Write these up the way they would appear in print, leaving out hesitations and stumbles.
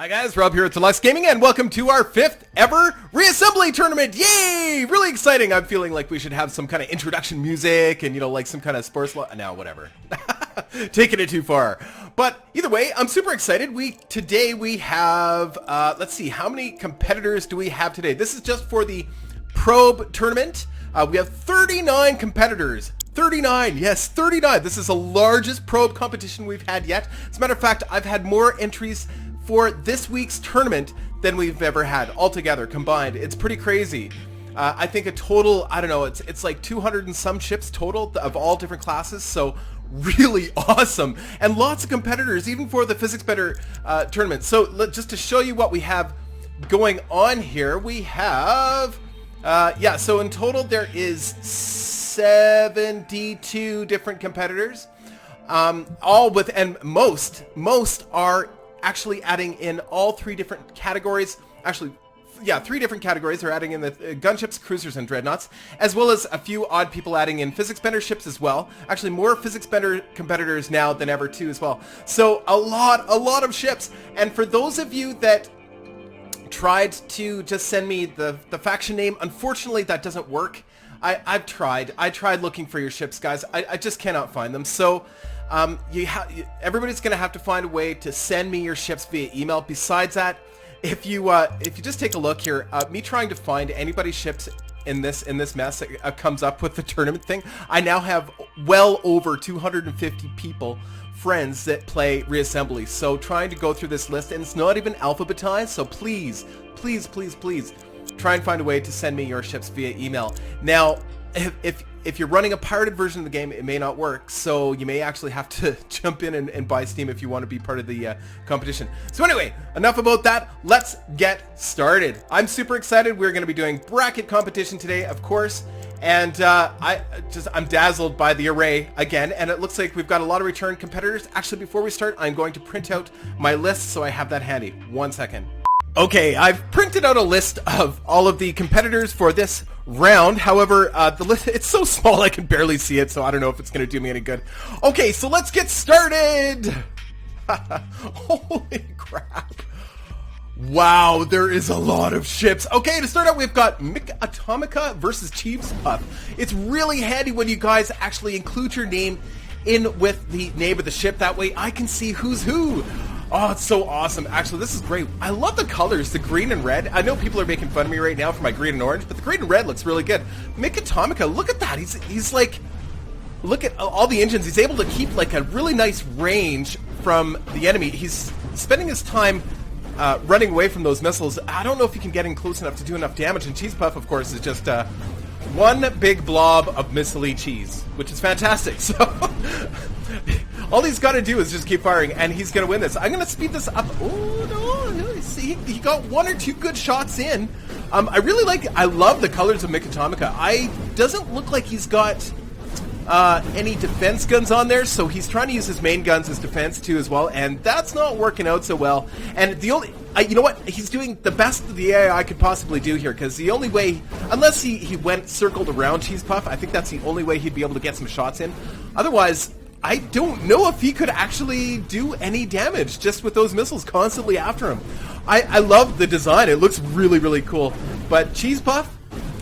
Hi guys, Rob here at Deluks Gaming, and welcome to our 5th ever Reassembly tournament. Yay! Really exciting. I'm feeling like we should have some kind of introduction music and, like some kind of sports no, whatever. Taking it too far. But either way, I'm super excited. Today we have, let's see, how many competitors do we have today? This is just for the probe tournament. We have 39 competitors. 39, yes, 39. This is the largest probe competition we've had yet. As a matter of fact, I've had more entries for this week's tournament than we've ever had altogether combined. It's pretty crazy. I think a total, I don't know, it's like 200 and some ships total of all different classes, so really awesome. And lots of competitors, even for the Physics Better tournament. So just to show you what we have going on here, we have, so in total there is 72 different competitors, all with, and most are actually adding in all three different categories. Actually, yeah, 3 different categories. They're adding in the gunships, cruisers, and dreadnoughts, as well as a few odd people adding in physics bender ships as well. Actually, more physics bender competitors now than ever too as well. So a lot of ships. And for those of you that tried to just send me the faction name, unfortunately that doesn't work. I tried looking for your ships, guys. I just cannot find them. So everybody's gonna have to find a way to send me your ships via email. Besides that, if you just take a look here, me trying to find anybody's ships in this mess that comes up with the tournament thing, I now have well over 250 people, friends that play Reassembly. So trying to go through this list, and it's not even alphabetized, so please try and find a way to send me your ships via email. Now, if you're running a pirated version of the game, it may not work, so you may actually have to jump in and buy Steam if you want to be part of the competition. So anyway, enough about that. Let's get started. I'm super excited. We're going to be doing bracket competition today, of course, and I'm dazzled by the array again, and it looks like we've got a lot of return competitors. Actually, before we start, I'm going to print out my list so I have that handy. 1 second. Okay, I've printed out a list of all of the competitors for this round. However, the list, it's so small I can barely see it, so I don't know if it's going to do me any good. Okay, so let's get started! Holy crap. Wow, there is a lot of ships. Okay, to start out, we've got Atomica versus Chiefs Puff. It's really handy when you guys actually include your name in with the name of the ship. That way I can see who's who. Oh, it's so awesome. Actually, this is great. I love the colors, the green and red. I know people are making fun of me right now for my green and orange, but the green and red looks really good. Atomica, look at that. He's like, look at all the engines. He's able to keep like a really nice range from the enemy. He's spending his time running away from those missiles. I don't know if he can get in close enough to do enough damage. And Cheese Puff, of course, is just one big blob of missile cheese, which is fantastic. So all he's got to do is just keep firing, and he's going to win this. I'm going to speed this up. Oh, no. See, he got 1 or 2 good shots in. I love the colors of Atomica. Doesn't look like he's got any defense guns on there, so he's trying to use his main guns as defense too as well, and that's not working out so well. And the only, you know what, he's doing the best of the AI could possibly do here, because the only way, unless he went circled around Cheese Puff, I think that's the only way he'd be able to get some shots in. Otherwise, I don't know if he could actually do any damage just with those missiles constantly after him. I love the design. It looks really cool. But Cheese Puff,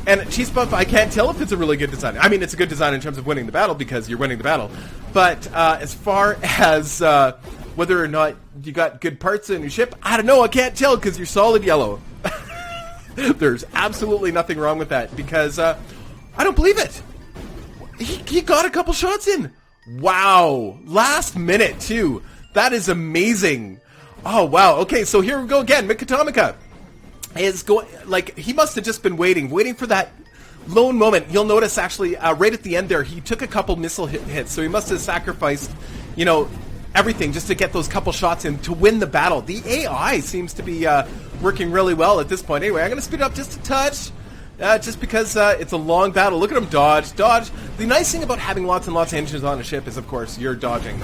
I can't tell if it's a really good design. I mean, it's a good design in terms of winning the battle because you're winning the battle. But as far as whether or not you got good parts in your ship, I don't know. I can't tell because you're solid yellow. There's absolutely nothing wrong with that because I don't believe it. He got a couple shots in. Wow. Last minute, too. That is amazing. Oh, wow. Okay, so here we go again. Atomica is going, like, he must have just been waiting for that lone moment. You'll notice, actually, right at the end there, he took a couple missile hits, so he must have sacrificed, everything just to get those couple shots in to win the battle. The AI seems to be working really well at this point. Anyway, I'm going to speed it up just a touch. Just because it's a long battle. Look at him dodge. The nice thing about having lots and lots of engines on a ship is, of course, you're dodging.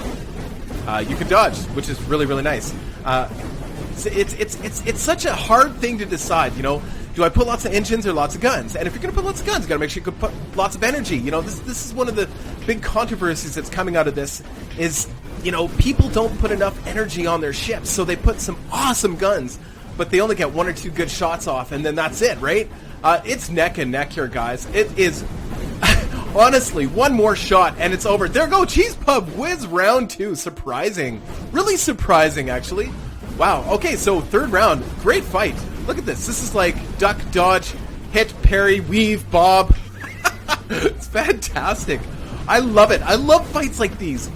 You can dodge, which is really nice. It's such a hard thing to decide, Do I put lots of engines or lots of guns? And if you're going to put lots of guns, you got to make sure you can put lots of energy. This is one of the big controversies that's coming out of this is you know, people don't put enough energy on their ships, so they put some awesome guns, but they only get 1 or 2 good shots off, and then that's it, right? It's neck and neck here, guys. It is, honestly, one more shot, and it's over. There go, Cheese Pub wins round 2. Surprising. Really surprising, actually. Wow, okay, so 3rd round. Great fight. Look at this. This is like duck, dodge, hit, parry, weave, bob. It's fantastic. I love it. I love fights like these.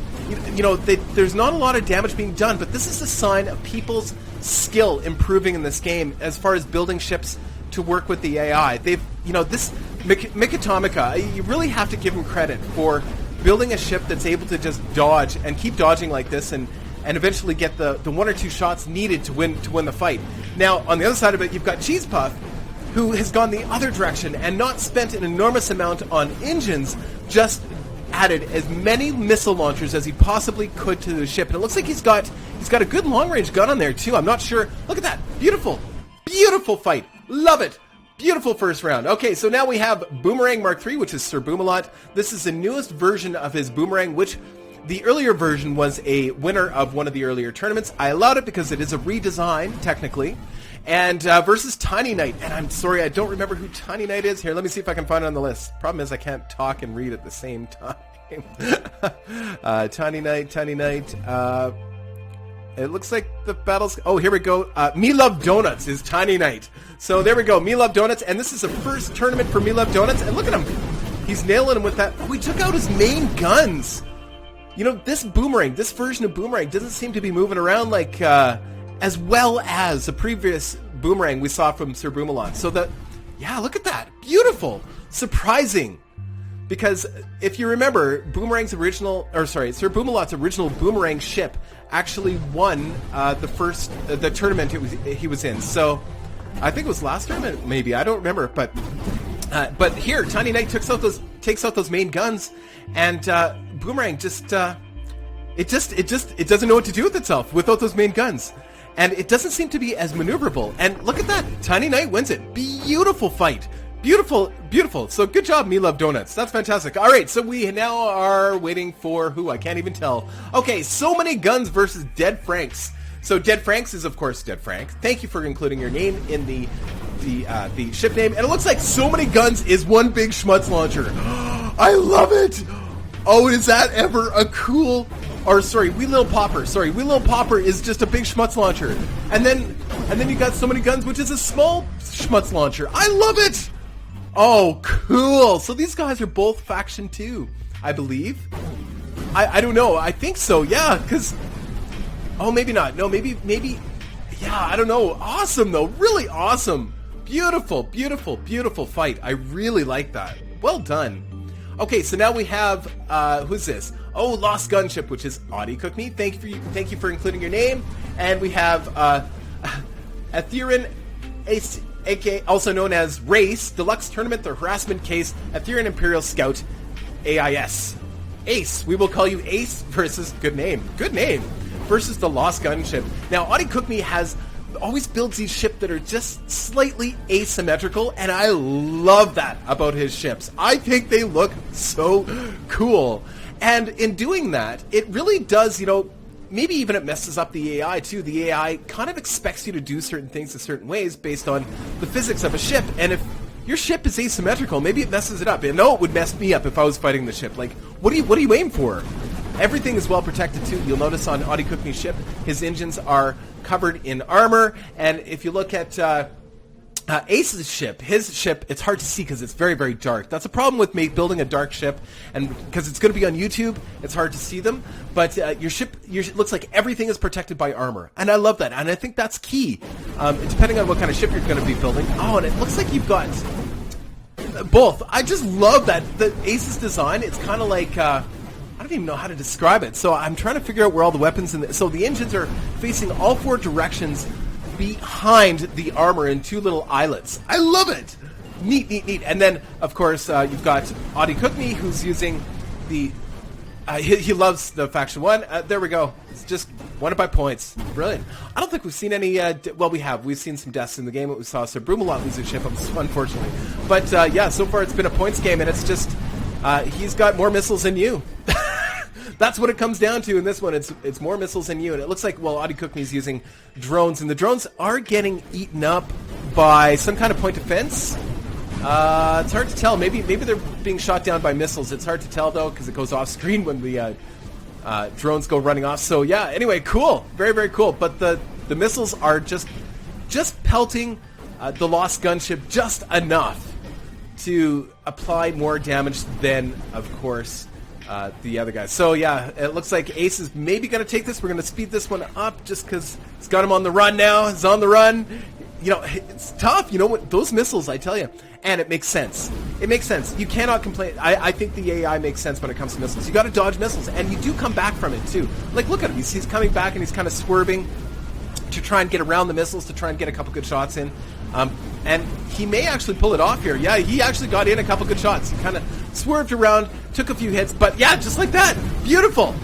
You know, there's not a lot of damage being done, but this is a sign of people's skill improving in this game as far as building ships to work with the AI. They've, you know, this Atomica, you really have to give them credit for building a ship that's able to just dodge and keep dodging like this and eventually get the 1 or 2 shots needed to win the fight. Now, on the other side of it, you've got Cheese Puff, who has gone the other direction and not spent an enormous amount on engines, just added as many missile launchers as he possibly could to the ship. And it looks like he's got a good long-range gun on there, too. I'm not sure. Look at that. Beautiful. Beautiful fight. Love it. Beautiful first round. Okay, so now we have Boomerang Mark III, which is Sir Boomalot. This is the newest version of his Boomerang, which the earlier version was a winner of one of the earlier tournaments. I allowed it because it is a redesign, technically. And versus Tiny Knight. And I'm sorry, I don't remember who Tiny Knight is. Here, let me see if I can find it on the list. Problem is I can't talk and read at the same time. Tiny Knight. It looks like the battle's... Oh, here we go. Me Love Donuts is Tiny Knight. So there we go. Me Love Donuts. And this is the first tournament for Me Love Donuts. And look at him. He's nailing him with that. Oh, he took out his main guns. You know, this Boomerang, this version of Boomerang doesn't seem to be moving around like... as well as the previous Boomerang we saw from Sir Boomalot. So that, yeah, look at that. Beautiful. Surprising. Because if you remember, Sir Boomalot's original Boomerang ship actually won the tournament he was in. So I think it was last tournament, maybe. I don't remember. But here, Tiny Knight takes out those main guns, and Boomerang just it doesn't know what to do with itself without those main guns. And it doesn't seem to be as maneuverable. And look at that. Tiny Knight wins it. Beautiful fight. Beautiful, beautiful. So good job, Me Love Donuts. That's fantastic. All right, so we now are waiting for who? I can't even tell. Okay, So Many Guns versus Dead Franks. So Dead Franks is, of course, Dead Frank. Thank you for including your name in the ship name. And it looks like So Many Guns is one big schmutz launcher. I love it. Oh, is that ever a cool... Or sorry, Wee Little Popper. Sorry, Wee Little Popper is just a big schmutz launcher. And then you got So Many Guns, which is a small schmutz launcher. I love it! Oh, cool. So these guys are both Faction 2, I believe. I don't know. I think so, yeah, because... Oh, maybe not. No, maybe... Yeah, I don't know. Awesome, though. Really awesome. Beautiful, beautiful, beautiful fight. I really like that. Well done. Okay, so now we have... who's this? Oh, Lost Gunship, which is Audie Cook Me. Thank you for including your name. And we have Etherin, aka also known as Race, Deluxe Tournament, the Harassment Case, Etherin Imperial Scout, AIS. Ace, we will call you Ace versus, good name, versus the Lost Gunship. Now, Audie Cook Me always builds these ships that are just slightly asymmetrical, and I love that about his ships. I think they look so cool. And in doing that, it really does, you know, maybe even it messes up the AI too. The AI kind of expects you to do certain things in certain ways based on the physics of a ship. And if your ship is asymmetrical, maybe it messes it up. I know it would mess me up if I was fighting the ship. Like, what do you aim for? Everything is well protected too. You'll notice on Audie Cook Me's ship, his engines are covered in armor. And if you look at Ace's ship, his ship, it's hard to see because it's very, very dark. That's a problem with me building a dark ship, and because it's going to be on YouTube, it's hard to see them. But your ship looks like everything is protected by armor, and I love that, and I think that's key, depending on what kind of ship you're going to be building. Oh, and it looks like you've got both. I just love that the Ace's design. It's kind of like I don't even know how to describe it. So I'm trying to figure out where all the weapons so the engines are facing all 4 directions behind the armor in 2 little eyelets. I love it! Neat, neat, neat. And then, of course, you've got Audie Cook Me, who's using the... he loves the Faction 1. There we go. It's just won it by points. Brilliant. I don't think we've seen any... well, we have. We've seen some deaths in the game. We saw Sir Boomalot lose his ship, unfortunately. But, yeah, so far it's been a points game, and it's just... he's got more missiles than you. That's what it comes down to in this one. It's more missiles than you, and it looks like, well, Adi Cookney's using drones, and the drones are getting eaten up by some kind of point defense. It's hard to tell. Maybe they're being shot down by missiles. It's hard to tell, though, because it goes off screen when the drones go running off. So, yeah, anyway, cool. Very, very cool. But the missiles are just pelting the Lost Gunship just enough to apply more damage than, of course, the other guys. So, yeah, it looks like Ace is maybe going to take this. We're going to speed this one up just because he's got him on the run now. He's on the run. You know, it's tough. You know what? Those missiles, I tell you. And it makes sense. It makes sense. You cannot complain. I think the AI makes sense when it comes to missiles. You got to dodge missiles, and you do come back from it, too. Like, look at him. He's coming back, and he's kind of swerving to try and get around the missiles, to try and get a couple good shots in. And he may actually pull it off here. Yeah, he actually got in a couple good shots. He kind of swerved around, took a few hits, but yeah, just like that. Beautiful.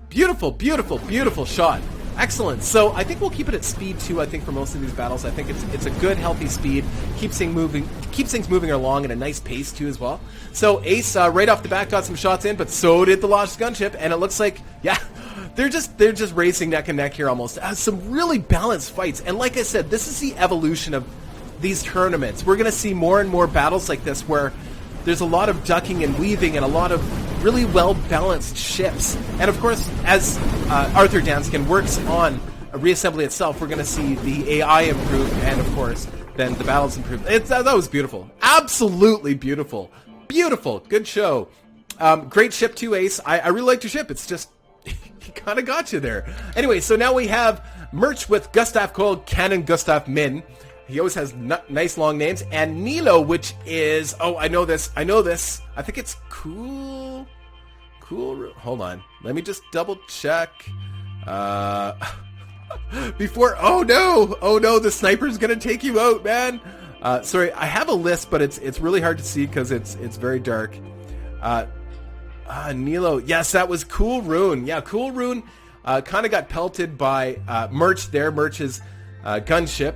Beautiful, beautiful, beautiful shot. Excellent. So I think we'll keep it at speed 2, I think, for most of these battles. I think it's a good, healthy speed. Keeps things moving along at a nice pace, too, as well. So Ace, right off the bat, got some shots in, but so did the Lost Gunship, and it looks like, yeah, they're just racing neck and neck here almost. Some really balanced fights. And like I said, this is the evolution of these tournaments. We're going to see more and more battles like this where there's a lot of ducking and weaving and a lot of really well-balanced ships. And of course, as Arthur Danskin works on Reassembly itself, we're going to see the AI improve and, of course, then the battles improve. That was beautiful. Absolutely beautiful. Beautiful. Good show. Great ship too, Ace. I really liked your ship. It's just, he kind of got you there. Anyway, so now we have merch with Gustav Kohl, Cannon Gustav Min. He always has nice long names. And Nilo, which is... Oh, I know this. I think it's Cool... Hold on. Let me just double check. Before... Oh, no. The sniper's going to take you out, man. Sorry, I have a list, but it's really hard to see because it's very dark. Nilo. Yes, that was Cool Rune. Yeah, Cool Rune kind of got pelted by Merch there. Merch's gunship.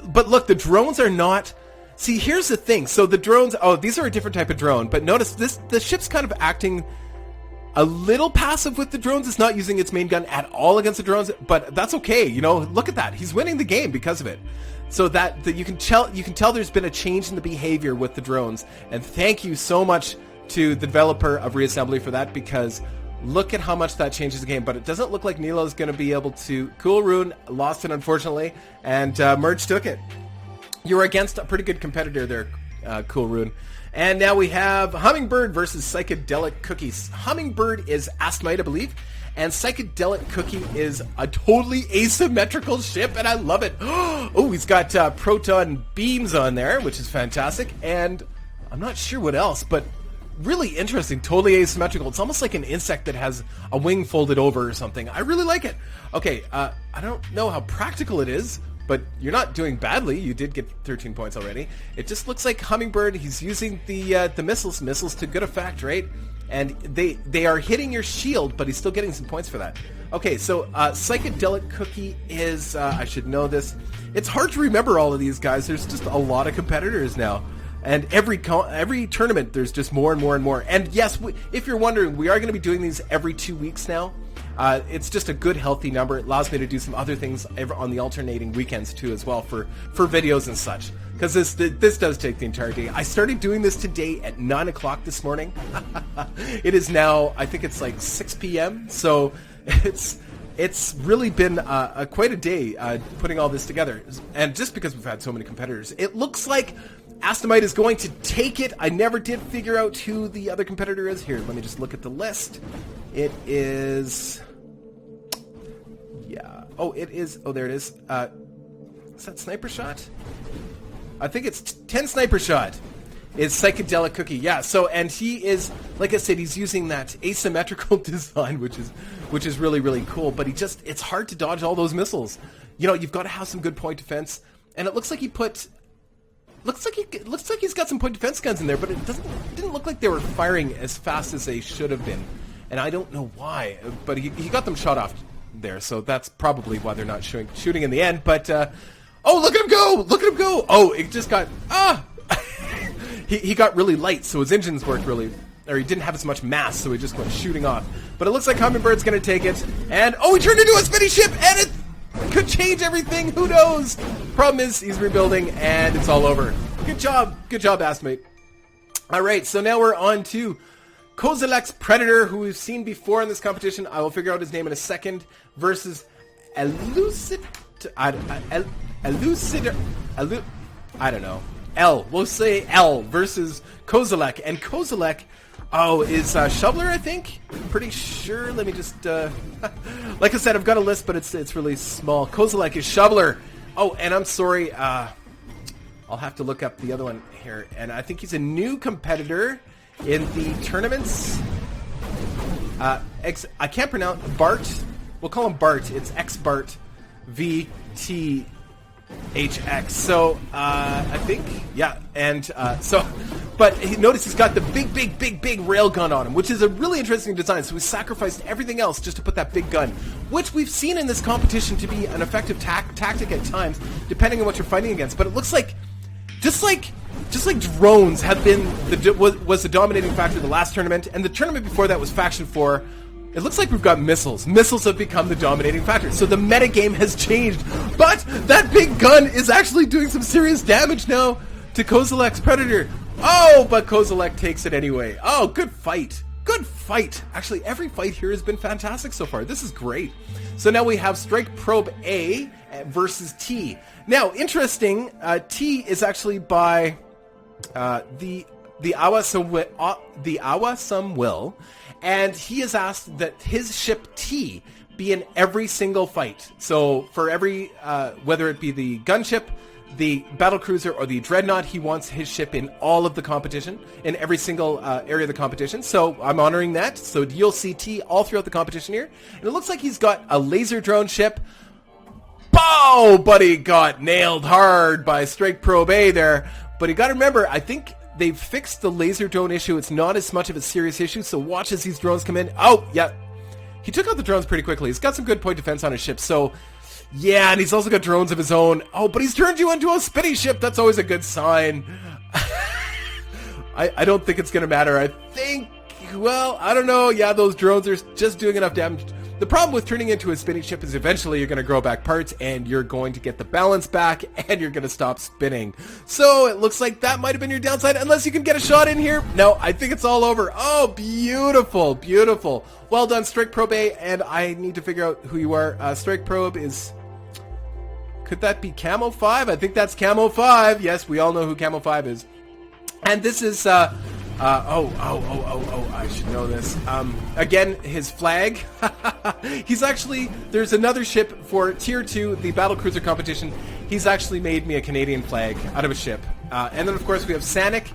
But look, the drones are not... See, here's the thing. So the drones... Oh, these are a different type of drone. But notice the ship's kind of acting a little passive with the drones. It's not using its main gun at all against the drones. But that's okay. You know, look at that. He's winning the game because of it. So that you can tell there's been a change in the behavior with the drones. And thank you so much to the developer of Reassembly for that, because... Look at how much that changes the game, but it doesn't look like Nilo's going to be able to... Cool Rune lost it, unfortunately, and Merge took it. You were against a pretty good competitor there, Cool Rune. And now we have Hummingbird versus Psychedelic Cookies. Hummingbird is Asymmetrical, I believe, and Psychedelic Cookie is a totally asymmetrical ship, and I love it. Oh, he's got proton beams on there, which is fantastic, and I'm not sure what else, but... Really interesting, totally asymmetrical. It's almost like an insect that has a wing folded over or something. I really like it. Okay, I don't know how practical it is, but you're not doing badly. You did get 13 points already. It just looks like Hummingbird, he's using the missiles to good effect, right? And they are hitting your shield, but he's still getting some points for that. Okay, so Psychedelic Cookie is, I should know this. It's hard to remember all of these guys. There's just a lot of competitors now. And every tournament, there's just more and more and more. And yes, if you're wondering, we are going to be doing these every 2 weeks now. It's just a good, healthy number. It allows me to do some other things on the alternating weekends, too, as well, for videos and such. Because this does take the entire day. I started doing this today at 9 o'clock this morning. It is now, I think it's like 6 p.m. So it's really been quite a day putting all this together. And just because we've had so many competitors, it looks like Astamite is going to take it. I never did figure out who the other competitor is. Here, let me just look at the list. It is... Yeah. Oh, it is... Oh, there it is. Is that Sniper Shot? I think it's 10 Sniper Shot. Is Psychedelic Cookie. Yeah, so, and he is, like I said, he's using that asymmetrical design, which is really, really cool, but it's hard to dodge all those missiles. You know, you've got to have some good point defense, and it looks like looks like he's got some point defense guns in there, but it didn't look like they were firing as fast as they should have been, and I don't know why. But he got them shot off there, so that's probably why they're not shooting in the end. But oh, look at him go! Look at him go! Oh, it just got he got really light, so his engines worked really or he didn't have as much mass, so he just went shooting off. But it looks like Hummingbird's going to take it, and oh, he turned into a spinning ship, and it could change everything. Who knows? Problem is, he's rebuilding, and it's all over. Good job, Asmate. All right, so now we're on to Kozilek's Predator, who we've seen before in this competition. I will figure out his name in a second. Versus I don't know. L. We'll say L versus Kozilek. And Kozilek, is Shoveler, I think? Pretty sure. Let me just, like I said, I've got a list, but it's really small. Kozilek is Shoveler. Oh, and I'm sorry, I'll have to look up the other one here. And I think he's a new competitor in the tournaments. I can't pronounce Bart. We'll call him Bart. It's X-Bart VTHX. So, I think, yeah. And, but notice he's got the big railgun on him, which is a really interesting design. So he sacrificed everything else just to put that big gun, which we've seen in this competition to be an effective tactic at times, depending on what you're fighting against. But it looks like, just like drones have been was the dominating factor in the last tournament, and the tournament before that was Faction 4. It looks like we've got missiles. Missiles have become the dominating factor. So the metagame has changed. But that big gun is actually doing some serious damage now to Kozilek's Predator. Oh, but Kozilek takes it anyway. Oh, good fight. Good fight. Actually, every fight here has been fantastic so far. This is great. So now we have Strike Probe A versus T. Now, interesting, T is actually by the Awesome Will. And he has asked that his ship T be in every single fight. So for every, whether it be the Gunship, the Battlecruiser, or the Dreadnought, he wants his ship in all of the competition, in every single area of the competition. So I'm honoring that. So you'll see T all throughout the competition here. And it looks like he's got a laser drone ship. Bow! Buddy got nailed hard by Strike Probe A there. But you got to remember, I think they've fixed the laser drone issue. It's not as much of a serious issue, so watch as these drones come in. Oh, yeah. He took out the drones pretty quickly. He's got some good point defense on his ship, so yeah, and he's also got drones of his own. Oh, but he's turned you into a spinny ship. That's always a good sign. I don't think it's going to matter. I think, well, I don't know. Yeah, those drones are just doing enough damage. The problem with turning into a spinning ship is eventually you're going to grow back parts, and you're going to get the balance back, and you're going to stop spinning. So it looks like that might have been your downside, unless you can get a shot in here. No, I think it's all over. Oh, beautiful, beautiful. Well done, Strike Probe A, and I need to figure out who you are. Strike Probe is... Could that be Camo 5? I think that's Camo 5. Yes, we all know who Camo 5 is. And this is... I should know this. Again, his flag. He's actually, there's another ship for Tier 2, the Battlecruiser competition. He's actually made me a Canadian flag out of a ship. And then, of course, we have Sanic.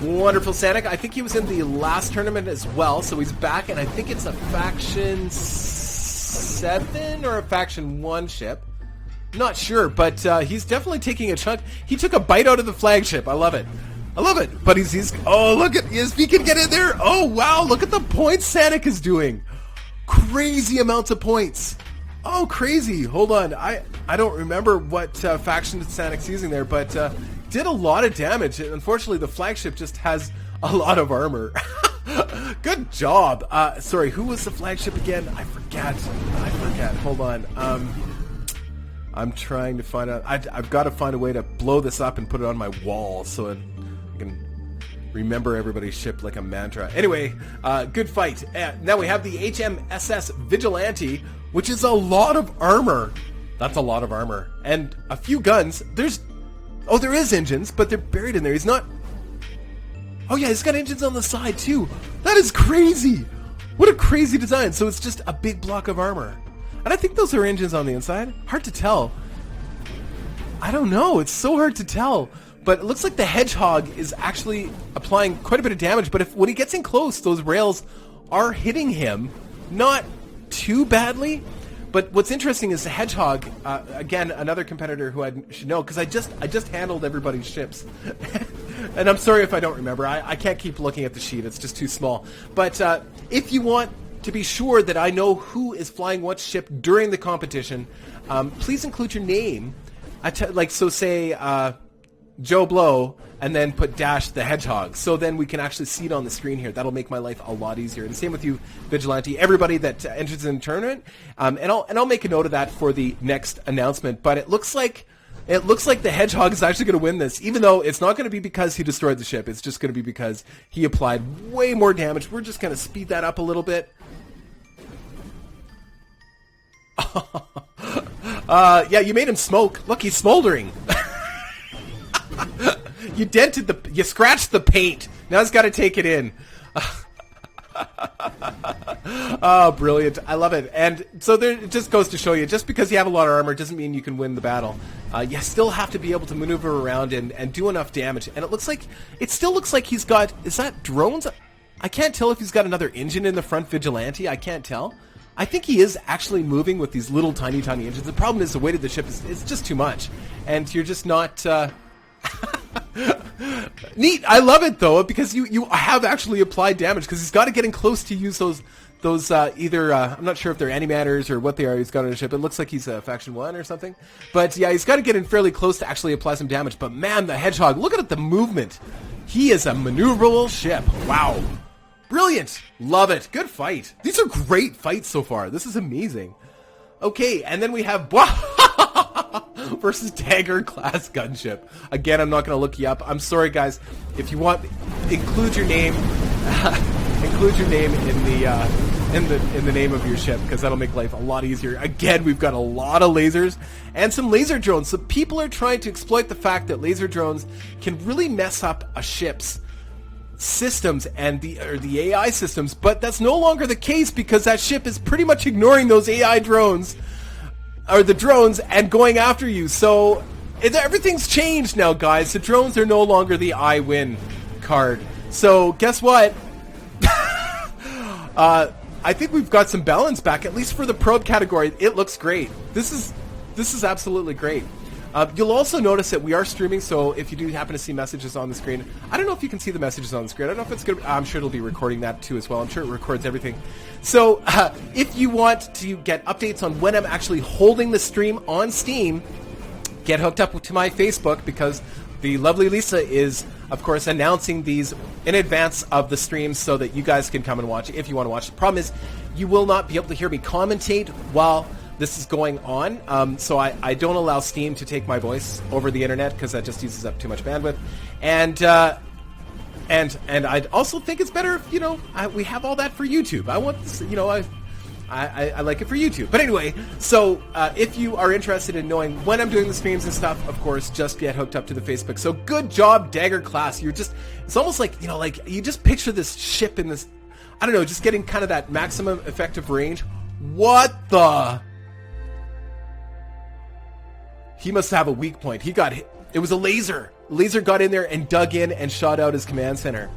Wonderful Sanic. I think he was in the last tournament as well, so he's back, and I think it's a Faction 7 or a Faction 1 ship. Not sure, but he's definitely taking a chunk. He took a bite out of the flagship. I love it. I love it, but he's oh, look at, if he can get in there, oh, wow, look at the points Sanic is doing. Crazy amounts of points. Oh, crazy. Hold on, I don't remember what faction Sanic's using there, but did a lot of damage. Unfortunately, the flagship just has a lot of armor. Good job. Sorry, who was the flagship again? I forget. Hold on. I'm trying to find out. I've got to find a way to blow this up and put it on my wall so I can remember everybody's ship like a mantra. Anyway, good fight. Now we have the HMSS Vigilante, which is a lot of armor. That's a lot of armor. And a few guns. There is engines, but they're buried in there. He's not... Oh yeah, he's got engines on the side too. That is crazy. What a crazy design. So it's just a big block of armor. And I think those are engines on the inside. Hard to tell. I don't know. It's so hard to tell. But it looks like the Hedgehog is actually applying quite a bit of damage. But when he gets in close, those rails are hitting him. Not too badly. But what's interesting is the Hedgehog, again, another competitor who I should know, because I just handled everybody's ships. And I'm sorry if I don't remember. I can't keep looking at the sheet. It's just too small. But if you want to be sure that I know who is flying what ship during the competition, please include your name. Joe Blow, and then put dash the Hedgehog. So then we can actually see it on the screen here. That'll make my life a lot easier. And same with you, Vigilante, everybody that enters in the tournament. And I'll make a note of that for the next announcement. But it looks like the Hedgehog is actually going to win this, even though it's not going to be because he destroyed the ship. It's just going to be because he applied way more damage. We're just going to speed that up a little bit. Yeah, you made him smoke. Look, he's smoldering. You scratched the paint. Now he's got to take it in. Oh, brilliant. I love it. And so there, it just goes to show you, just because you have a lot of armor doesn't mean you can win the battle. You still have to be able to maneuver around and do enough damage. And it still looks like he's got, is that drones? I can't tell if he's got another engine in the front, Vigilante. I can't tell. I think he is actually moving with these little tiny engines. The problem is the weight of the ship is just too much. And you're just not... Neat. I love it though, because you have actually applied damage, because he's got to get in close to use those either I'm not sure if they're antimatters or what they are. He's got on a ship. It looks like he's a faction 1 or something. But yeah, he's got to get in fairly close to actually apply some damage. But man, the Hedgehog, look at the movement. He is a maneuverable ship. Wow. Brilliant. Love it. Good fight. These are great fights so far. This is amazing. Okay, and then we have versus Dagger class gunship. Again, I'm not going to look you up. I'm sorry, guys. If you want, include your name. Include your name in the name of your ship, because that'll make life a lot easier. Again, we've got a lot of lasers and some laser drones. So people are trying to exploit the fact that laser drones can really mess up a ship's systems and the AI systems, but that's no longer the case, because that ship is pretty much ignoring those AI drones, or the drones, and going after you. So everything's changed now, guys. The drones are no longer the I win card. So guess what? I think we've got some balance back, at least for the probe category. It looks great. This is absolutely great. You'll also notice that we are streaming, so if you do happen to see messages on the screen, I don't know if you can see the messages on the screen. I don't know if it's good. I'm sure it'll be recording that too as well. I'm sure it records everything. So if you want to get updates on when I'm actually holding the stream on Steam, get hooked up to my Facebook, because the lovely Lisa is, of course, announcing these in advance of the streams so that you guys can come and watch if you want to watch. The problem is you will not be able to hear me commentate while this is going on, so I don't allow Steam to take my voice over the internet, because that just uses up too much bandwidth. And I also think it's better if, we have all that for YouTube. I want this, I like it for YouTube. But anyway, so if you are interested in knowing when I'm doing the streams and stuff, of course, just get hooked up to the Facebook. So good job, Dagger class. It's almost like, you just picture this ship in this, I don't know, just getting kind of that maximum effective range. What the... He must have a weak point. He got hit. It was a laser. Laser got in there and dug in and shot out his command center.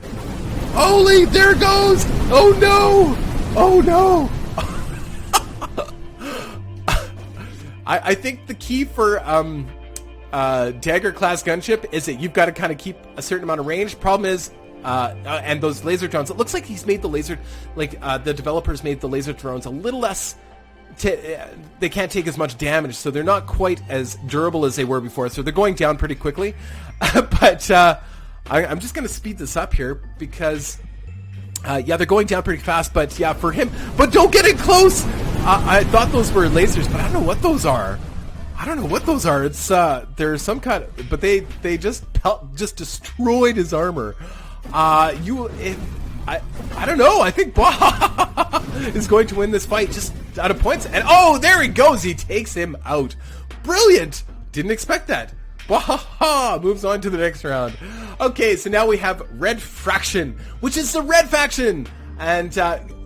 Holy, there it goes! Oh no! Oh no! I think the key for Dagger class gunship is that you've got to kind of keep a certain amount of range. Problem is, and those laser drones, it looks like he's made the laser, the developers made the laser drones a little less... they can't take as much damage, so they're not quite as durable as they were before, so they're going down pretty quickly. But I'm just going to speed this up here, because they're going down pretty fast. But yeah, for him, but don't get in close. I thought those were lasers, but I don't know what those are. It's there's some kind of, but they just destroyed his armor. I don't know. I think Bah is going to win this fight just out of points. And oh, there he goes. He takes him out. Brilliant. Didn't expect that. Bah moves on to the next round. Okay, so now we have Red Fraction, which is the Red Faction. And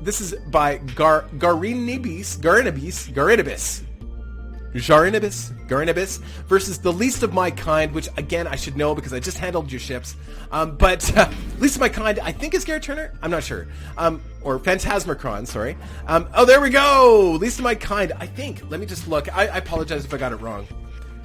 this is by Garinibis versus the Least of My Kind, which again I should know because I just handled your ships. But Least of My Kind, I think is Garrett Turner. I'm not sure. Or Phantasmacron, sorry. Oh, there we go. Least of My Kind, I think. Let me just look. I apologize if I got it wrong.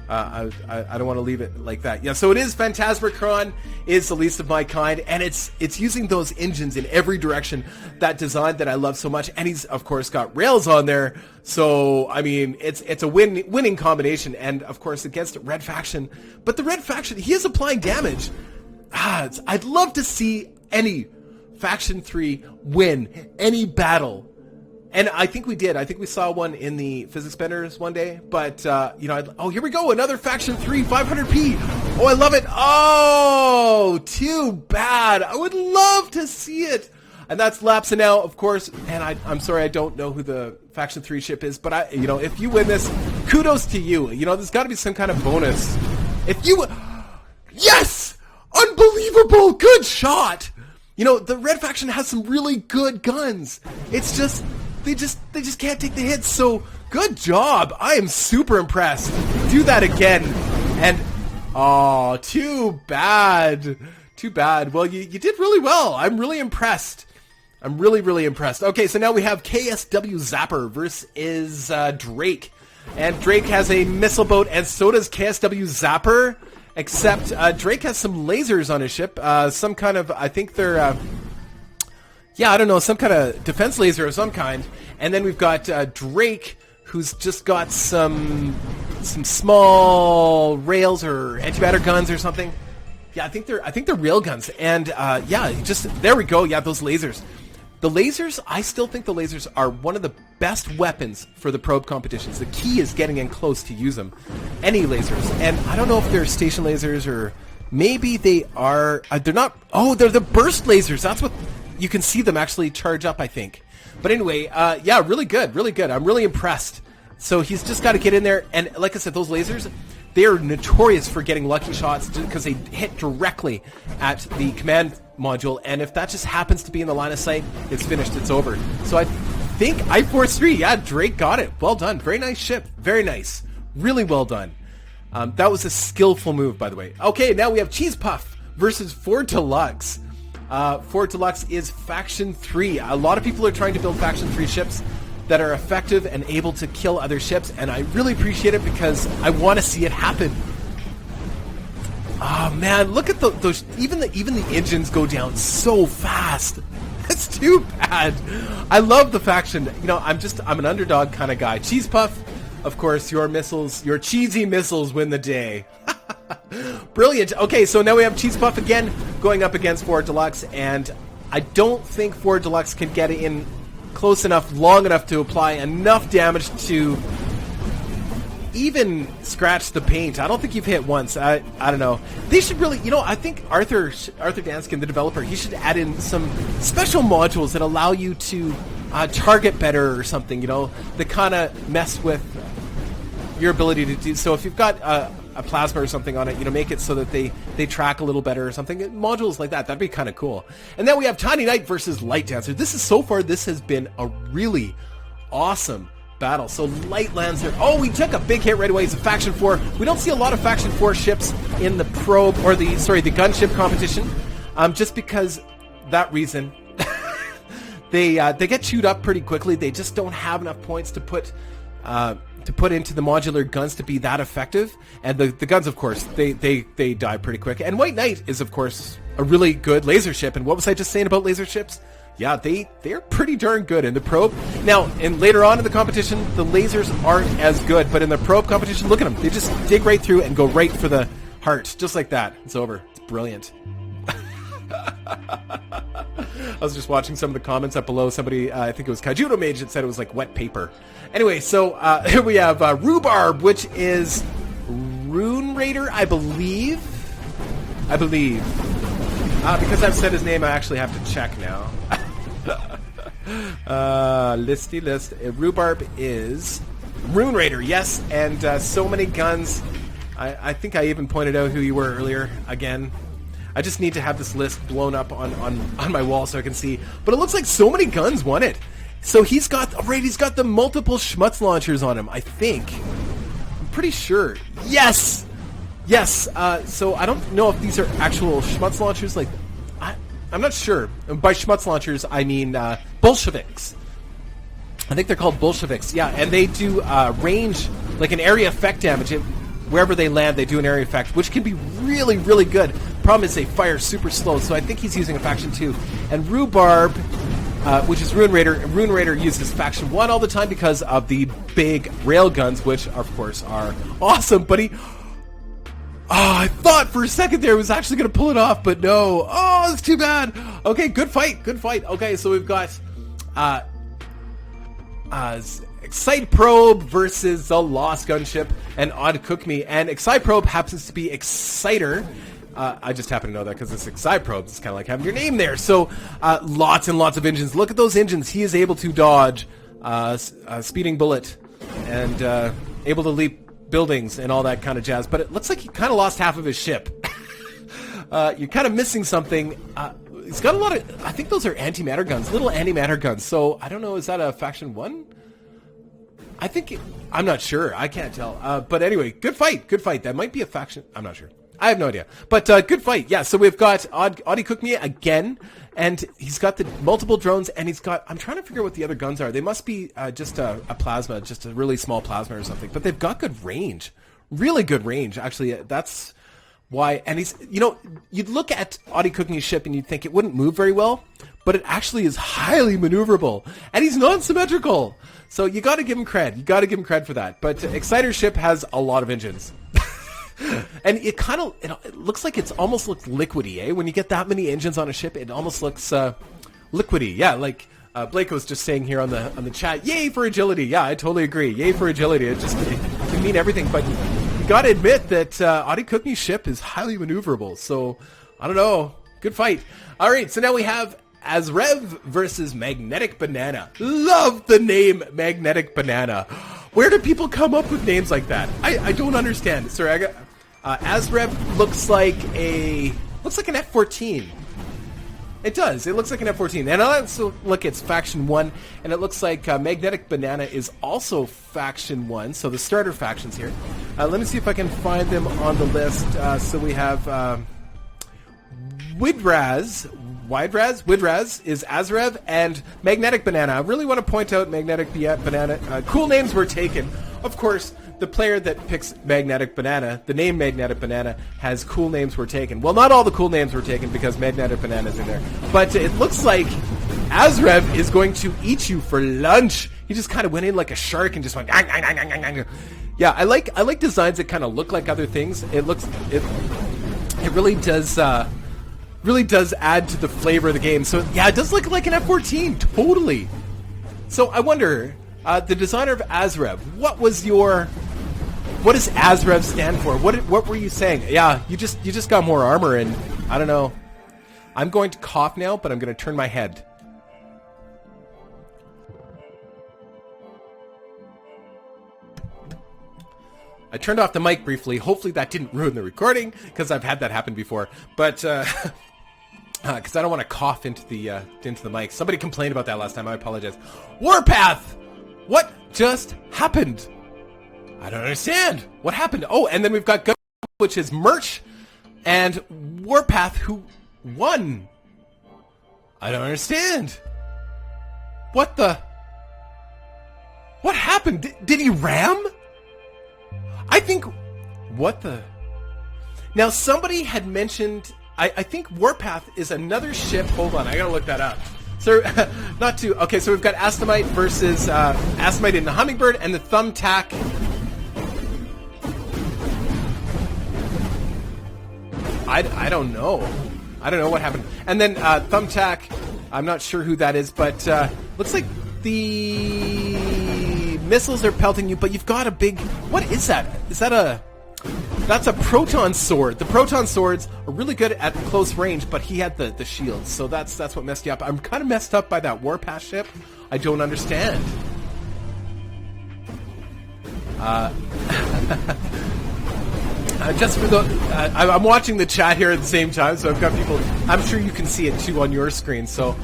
I don't want to leave it like that. Yeah, so it is Phantasmacron is the least of my kind, and it's using those engines in every direction, that design that I love so much, and he's of course got rails on there. So I mean, it's a winning combination, and of course against Red Faction, but the Red Faction, he is applying damage. I'd love to see any Faction 3 win any battle. And I think we did. I think we saw one in the Physics Benders one day. But, oh, here we go. Another Faction 3, 500p. Oh, I love it. Oh, too bad. I would love to see it. And that's Lapsa now, of course. And I'm sorry, I don't know who the Faction 3 ship is. But, if you win this, kudos to you. There's got to be some kind of bonus. If you... Yes! Unbelievable! Good shot! The Red Faction has some really good guns. It's just... They just can't take the hits, so good job. I am super impressed. Do that again. And, oh, too bad. Too bad. Well, you did really well. I'm really impressed. I'm really, really impressed. Okay, so now we have KSW Zapper versus Drake. And Drake has a missile boat, and so does KSW Zapper, except Drake has some lasers on his ship. Some kind of, I think they're... I don't know, some kind of defense laser of some kind. And then we've got Drake, who's just got some small rails or antimatter guns or something. Yeah, I think they're rail guns. And there we go. Yeah, those lasers. The lasers, I still think the lasers are one of the best weapons for the probe competitions. The key is getting in close to use them. Any lasers. And I don't know if they're station lasers or maybe they are... they're not... Oh, they're the burst lasers. That's what... You can see them actually charge up, I think. But anyway, really good, really good. I'm really impressed. So he's just got to get in there. And like I said, those lasers, they are notorious for getting lucky shots because they hit directly at the command module. And if that just happens to be in the line of sight, it's finished. It's over. So I think I-Force 3, yeah, Drake got it. Well done. Very nice ship. Very nice. Really well done. That was a skillful move, by the way. Okay, now we have Cheese Puff versus Ford Deluxe. Ford Deluxe is Faction 3. A lot of people are trying to build Faction 3 ships that are effective and able to kill other ships, and I really appreciate it because I want to see it happen. Oh man, look at those. Even the engines go down so fast. It's too bad. I love the faction. I'm an underdog kind of guy. Cheese Puff, of course, your cheesy missiles win the day. Brilliant. Okay, so now we have Cheese Puff again going up against Ford Deluxe, and I don't think Ford Deluxe can get in close enough, long enough to apply enough damage to even scratch the paint. I don't think you've hit once. I don't know. They should really, I think Arthur Danskin, the developer, he should add in some special modules that allow you to target better or something, that kind of mess with your ability to do. So if you've got a plasma or something on it, make it so that they track a little better or something. Modules like that'd be kind of cool. And then we have Tiny Knight versus Light Dancer. This has been a really awesome battle. So Light lands there. Oh, we took a big hit right away. It's a Faction 4. We don't see a lot of Faction 4 ships in the probe, or the gunship competition, just because that reason. They get chewed up pretty quickly. They just don't have enough points to put into the modular guns to be that effective. And the guns, of course, they die pretty quick. And White Knight is, of course, a really good laser ship. And what was I just saying about laser ships? Yeah, they're pretty darn good in the probe. Now, and later on in the competition, the lasers aren't as good. But in the probe competition, look at them. They just dig right through and go right for the heart. Just like that. It's over. It's brilliant. I was just watching some of the comments up below. Somebody, I think it was Kajuto Mage, that said it was like wet paper. Anyway, so here we have Rhubarb, which is Rune Raider, I believe. Because I've said his name, I actually have to check now. Listy list. Rhubarb is Rune Raider, yes, and so many guns. I think I even pointed out who you were earlier. Again, I just need to have this list blown up on my wall so I can see. But it looks like so many guns won it. So he's got the multiple Schmutz launchers on him, I think. I'm pretty sure. Yes! Yes! So I don't know if these are actual Schmutz launchers. I'm not sure. By Schmutz launchers, I mean Bolsheviks. I think they're called Bolsheviks. Yeah, and they do range, like an area effect damage. wherever they land, they do an area effect, which can be really, really good. Problem is they fire super slow, so I think he's using a faction 2. And Rhubarb, which is Rune Raider, and Rune Raider uses faction 1 all the time because of the big rail guns, which, of course, are awesome. But he... Oh, I thought for a second there he was actually going to pull it off, but no. Oh, it's too bad. Okay, good fight, good fight. Okay, so we've got Excite Probe versus the Lost Gunship and Odd Cook Me. And Excite Probe happens to be Exciter. I just happen to know that because it's Excite Probe. It's kind of like having your name there. So lots and lots of engines. Look at those engines. He is able to dodge Speeding Bullet and able to leap buildings and all that kind of jazz, but it looks like he kind of lost half of his ship. You're kind of missing something. He's got a lot of, I think those are antimatter guns, little antimatter guns. So I don't know, is that a faction 1? I think, I'm not sure. I can't tell. But anyway, good fight, good fight. That might be a faction, I'm not sure. I have no idea. But good fight. Yeah, so we've got Audie Cook Me again, and he's got the multiple drones, and he's got, I'm trying to figure out what the other guns are. They must be just a plasma, just a really small plasma or something. But they've got good range. Really good range, actually. That's why, and he's, you know, you'd look at Audie Cook Me's ship and you'd think it wouldn't move very well, but it actually is highly maneuverable, and he's non-symmetrical. So you got to give him cred. You got to give him cred for that. But Exciter ship has a lot of engines. And it kind of, it looks like it's almost looks liquidy, eh? When you get that many engines on a ship, it almost looks liquidy. Yeah, like Blake was just saying here on the chat, yay for agility. Yeah, I totally agree. Yay for agility. It can mean everything, but you got to admit that Audie Cook Me's ship is highly maneuverable. So, I don't know. Good fight. All right, so now we have Azrev versus Magnetic Banana. Love the name Magnetic Banana. Where do people come up with names like that? I don't understand. Sorry, Azrev looks like an F-14. It does. It looks like an F-14. And I also look, it's Faction 1, and it looks like Magnetic Banana is also Faction 1, so the starter factions here. Let me see if I can find them on the list. So we have Widraz is Azrev, and Magnetic Banana. I really want to point out Magnetic Banana. Cool names were taken. Of course, the player that picks Magnetic Banana, the name Magnetic Banana, has cool names were taken. Well, not all the cool names were taken because Magnetic Banana's in there. But it looks like Azrev is going to eat you for lunch. He just kind of went in like a shark and just went... Yeah, I like designs that kind of look like other things. It really does... really does add to the flavor of the game. So yeah, it does look like an F-14, totally. So I wonder, the designer of Azrev, what does Azrev stand for? What were you saying? Yeah, you just got more armor, and I don't know. I'm going to cough now, but I'm going to turn my head. I turned off the mic briefly. Hopefully that didn't ruin the recording, because I've had that happen before. But because I don't want to cough into the mic. Somebody complained about that last time. I apologize. Warpath! What just happened? I don't understand. What happened? Oh, and then we've got Gunship, which is merch, and Warpath, who won. I don't understand. What happened? Did he ram? I think... What the... Now, somebody had mentioned... I think Warpath is another ship... Hold on, I gotta look that up. So, Okay, so we've got Asymmetrical versus... Asymmetrical in the Hummingbird and the Thumbtack... I don't know. I don't know what happened. And then Thumbtack... I'm not sure who that is, but looks like the... missiles are pelting you, but you've got a big... What is that? Is that a... That's a proton sword. The proton swords are really good at close range, but he had the shields, so that's what messed you up. I'm kind of messed up by that Warpath ship. I don't understand. Just for the... I'm watching the chat here at the same time, so I've got people... I'm sure you can see it, too, on your screen. So,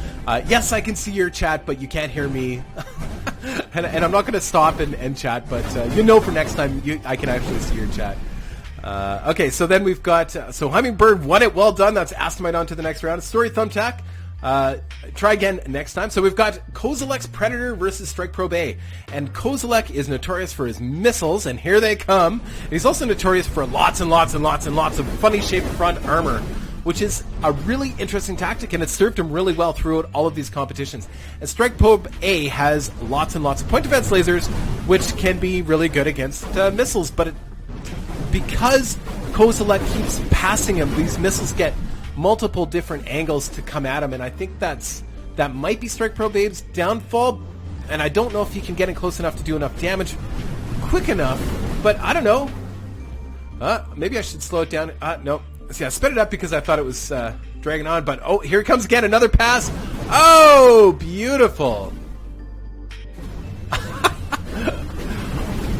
yes, I can see your chat, but you can't hear me. and I'm not going to stop and chat, but you know for next time I can actually see your chat. Okay, so then we've got... so Hummingbird won it. Well done. That's Asymmetrical on to the next round. Story Thumbtack. Try again next time. So we've got Kozilek's Predator versus Strike Probe A. And Kozilek is notorious for his missiles, and here they come. And he's also notorious for lots and lots and lots and lots of funny shaped front armor, which is a really interesting tactic, and it's served him really well throughout all of these competitions. And Strike Probe A has lots and lots of point defense lasers, which can be really good against missiles, but because Kozilek keeps passing him, these missiles get multiple different angles to come at him, and I think that might be Strike Probe A's downfall, and I don't know if he can get in close enough to do enough damage quick enough, but I don't know. Maybe I should slow it down. No. See, I sped it up because I thought it was dragging on, but oh, here it comes again, another pass. Oh, beautiful.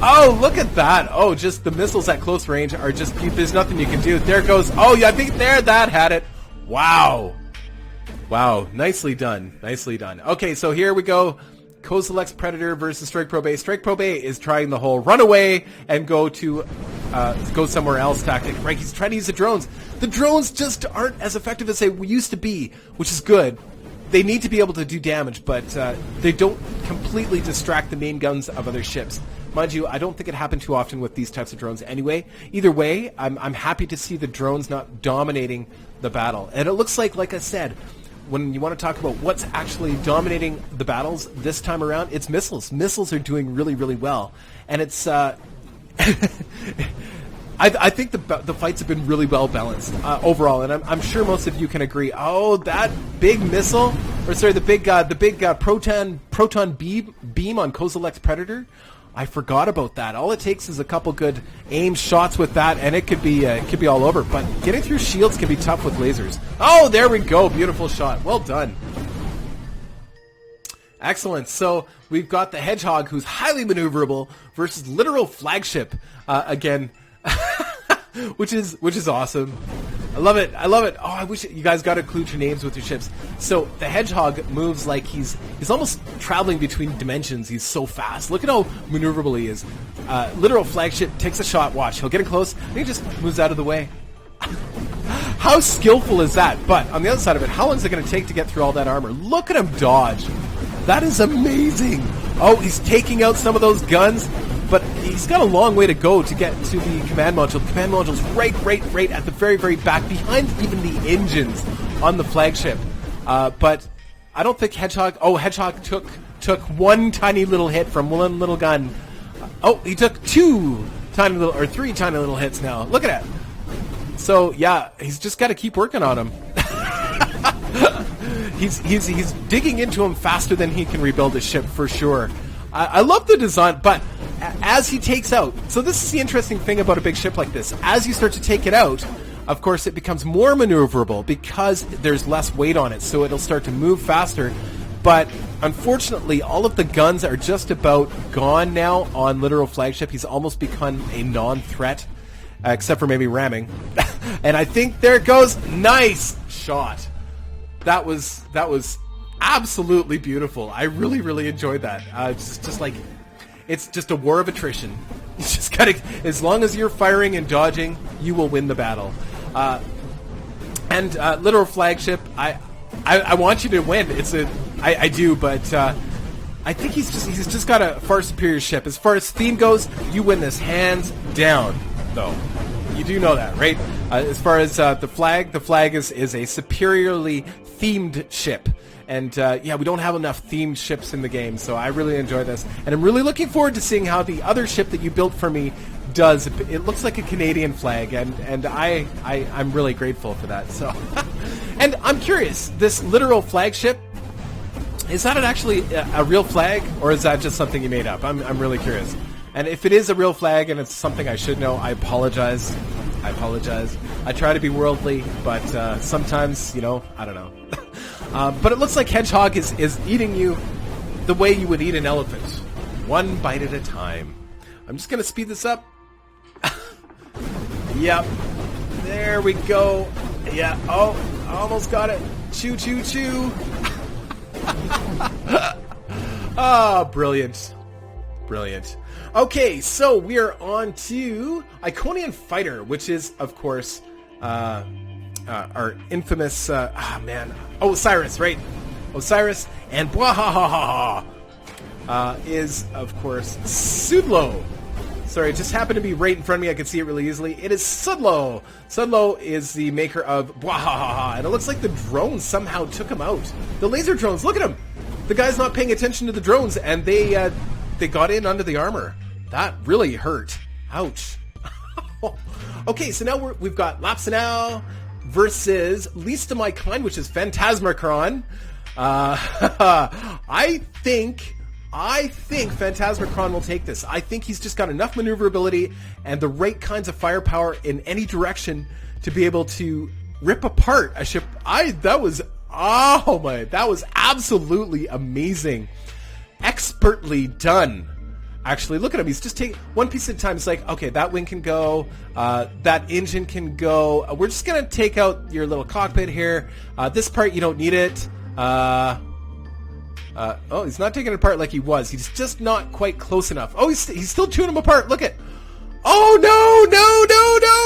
Oh, look at that. Oh, just the missiles at close range are just, there's nothing you can do. There it goes. Oh, yeah, I think there, that had it. Wow. Wow, nicely done. Nicely done. Okay, so here we go. Kozilek's Predator versus Strike Probe A. Strike Probe A is trying the whole run away and go somewhere else tactic. Right, he's trying to use the drones. The drones just aren't as effective as they used to be, which is good. They need to be able to do damage, but they don't completely distract the main guns of other ships. Mind you, I don't think it happened too often with these types of drones anyway. Either way, I'm happy to see the drones not dominating the battle. And it looks like I said, when you want to talk about what's actually dominating the battles this time around, it's missiles. Missiles are doing really, really well. And it's... I think the fights have been really well balanced overall, and I'm sure most of you can agree. Oh, that big missile, or sorry, the big proton beam on Kozilek's Predator. I forgot about that. All it takes is a couple good aim shots with that, and it could be all over. But getting through shields can be tough with lasers. Oh, there we go. Beautiful shot. Well done. Excellent. So we've got the Hedgehog, who's highly maneuverable, versus literal Flagship again, which is awesome. I love it. I love it. Oh, I wish you guys got to include your names with your ships. So the Hedgehog moves like he's almost traveling between dimensions. He's so fast. Look at how maneuverable he is. Literal Flagship takes a shot. Watch. He'll get in close, and he just moves out of the way. How skillful is that? But on the other side of it, how long is it going to take to get through all that armor? Look at him dodge. That is amazing. Oh, he's taking out some of those guns. But he's got a long way to go to get to the command module. The command module's right at the very, very back, behind even the engines on the Flagship. But I don't think Hedgehog... Oh, Hedgehog took one tiny little hit from one little gun. Oh, he took three tiny little hits now. Look at that. So, yeah, he's just got to keep working on him. He's digging into him faster than he can rebuild his ship, for sure. I love the design, but as he takes out... So this is the interesting thing about a big ship like this. As you start to take it out, of course, it becomes more maneuverable because there's less weight on it, so it'll start to move faster. But unfortunately, all of the guns are just about gone now on literal Flagship. He's almost become a non-threat, except for maybe ramming. And I think there it goes. Nice shot. That was absolutely beautiful. I really, really enjoyed that. It's just a war of attrition. You just gotta, as long as you're firing and dodging, you will win the battle. And literal Flagship, I want you to win. I do, but I think he's just got a far superior ship. As far as theme goes, you win this hands down, though. You do know that, right? As far as the flag is a superiorly themed ship. And, yeah, we don't have enough themed ships in the game, so I really enjoy this. And I'm really looking forward to seeing how the other ship that you built for me does. It looks like a Canadian flag, and I'm really grateful for that. So, and I'm curious, this literal Flagship, is that actually a real flag, or is that just something you made up? I'm really curious. And if it is a real flag and it's something I should know, I apologize. I try to be worldly, but sometimes, I don't know. But it looks like Hedgehog is eating you the way you would eat an elephant. One bite at a time. I'm just going to speed this up. Yep. There we go. Yeah. Oh, almost got it. Choo, choo, choo. Ah, brilliant. Brilliant. Okay, so we are on to Iconian Fighter, which is, of course, our infamous, Osiris, right? Osiris, and Bwahahaha is, of course, Sudlo. Sorry, it just happened to be right in front of me. I could see it really easily. It is Sudlo. Sudlo is the maker of Bwahahaha, and it looks like the drones somehow took him out. The laser drones, look at him! The guy's not paying attention to the drones, and they got in under the armor. That really hurt. Ouch. Okay, so now we've got Lapsinau versus Least of My Kind, which is Phantasmacron. I think Phantasmacron will take this. I think he's just got enough maneuverability and the right kinds of firepower in any direction to be able to rip apart a ship. That was absolutely amazing. Expertly done. Actually, look at him. He's just taking one piece at a time. It's like, okay, that wing can go. That engine can go. We're just going to take out your little cockpit here. This part, you don't need it. He's not taking it apart like he was. He's just not quite close enough. Oh, he's still chewing them apart. Look at. Oh, no.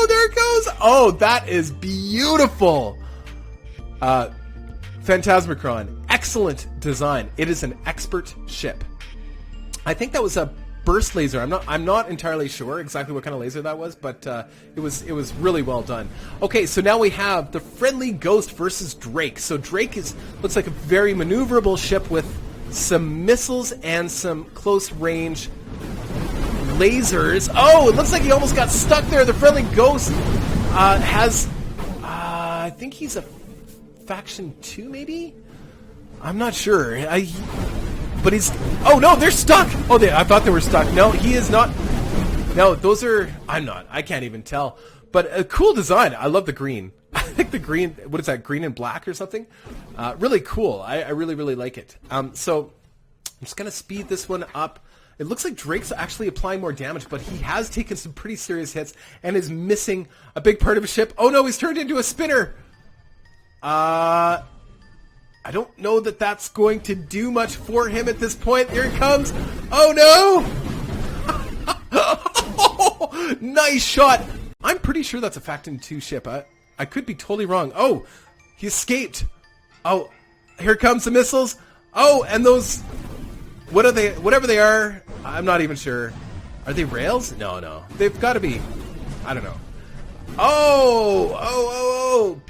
There it goes. Oh, that is beautiful. Phantasmacron. Excellent design. It is an expert ship. I think that was a burst laser. I'm not entirely sure exactly what kind of laser that was, but it was really well done. Okay, so now we have the Friendly Ghost versus Drake. So Drake looks like a very maneuverable ship with some missiles and some close range lasers. Oh, it looks like he almost got stuck there. The Friendly Ghost has I think he's a faction 2 maybe? I'm not sure. But he's... Oh, no, they're stuck! Oh, I thought they were stuck. No, he is not. No, those are... I'm not. I can't even tell. But a cool design. I love the green. I think the green... What is that? Green and black or something? Really cool. I really, really like it. So I'm just going to speed this one up. It looks like Drake's actually applying more damage, but he has taken some pretty serious hits and is missing a big part of his ship. Oh, no, he's turned into a spinner. I don't know that that's going to do much for him at this point. Here it comes. Oh, no! Nice shot. I'm pretty sure that's a Faction 2 ship. I could be totally wrong. Oh, he escaped. Oh, here comes the missiles. Oh, and those... What are they? Whatever they are, I'm not even sure. Are they rails? No. They've got to be... I don't know. Oh!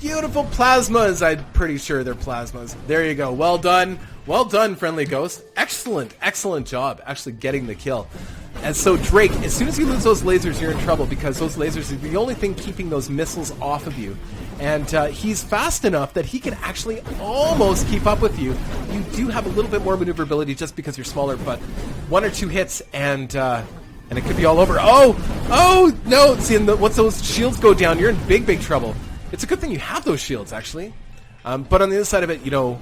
Beautiful plasmas. I'm pretty sure they're plasmas. There you go. Well done. Well done, Friendly Ghost. Excellent job actually getting the kill. And so Drake, as soon as you lose those lasers, you're in trouble because those lasers are the only thing keeping those missiles off of you. And he's fast enough that he can actually almost keep up with you. You do have a little bit more maneuverability just because you're smaller, but 1 or 2 hits and it could be all over. Oh no! See, once those shields go down, you're in big trouble. It's a good thing you have those shields, actually. But on the other side of it, you know,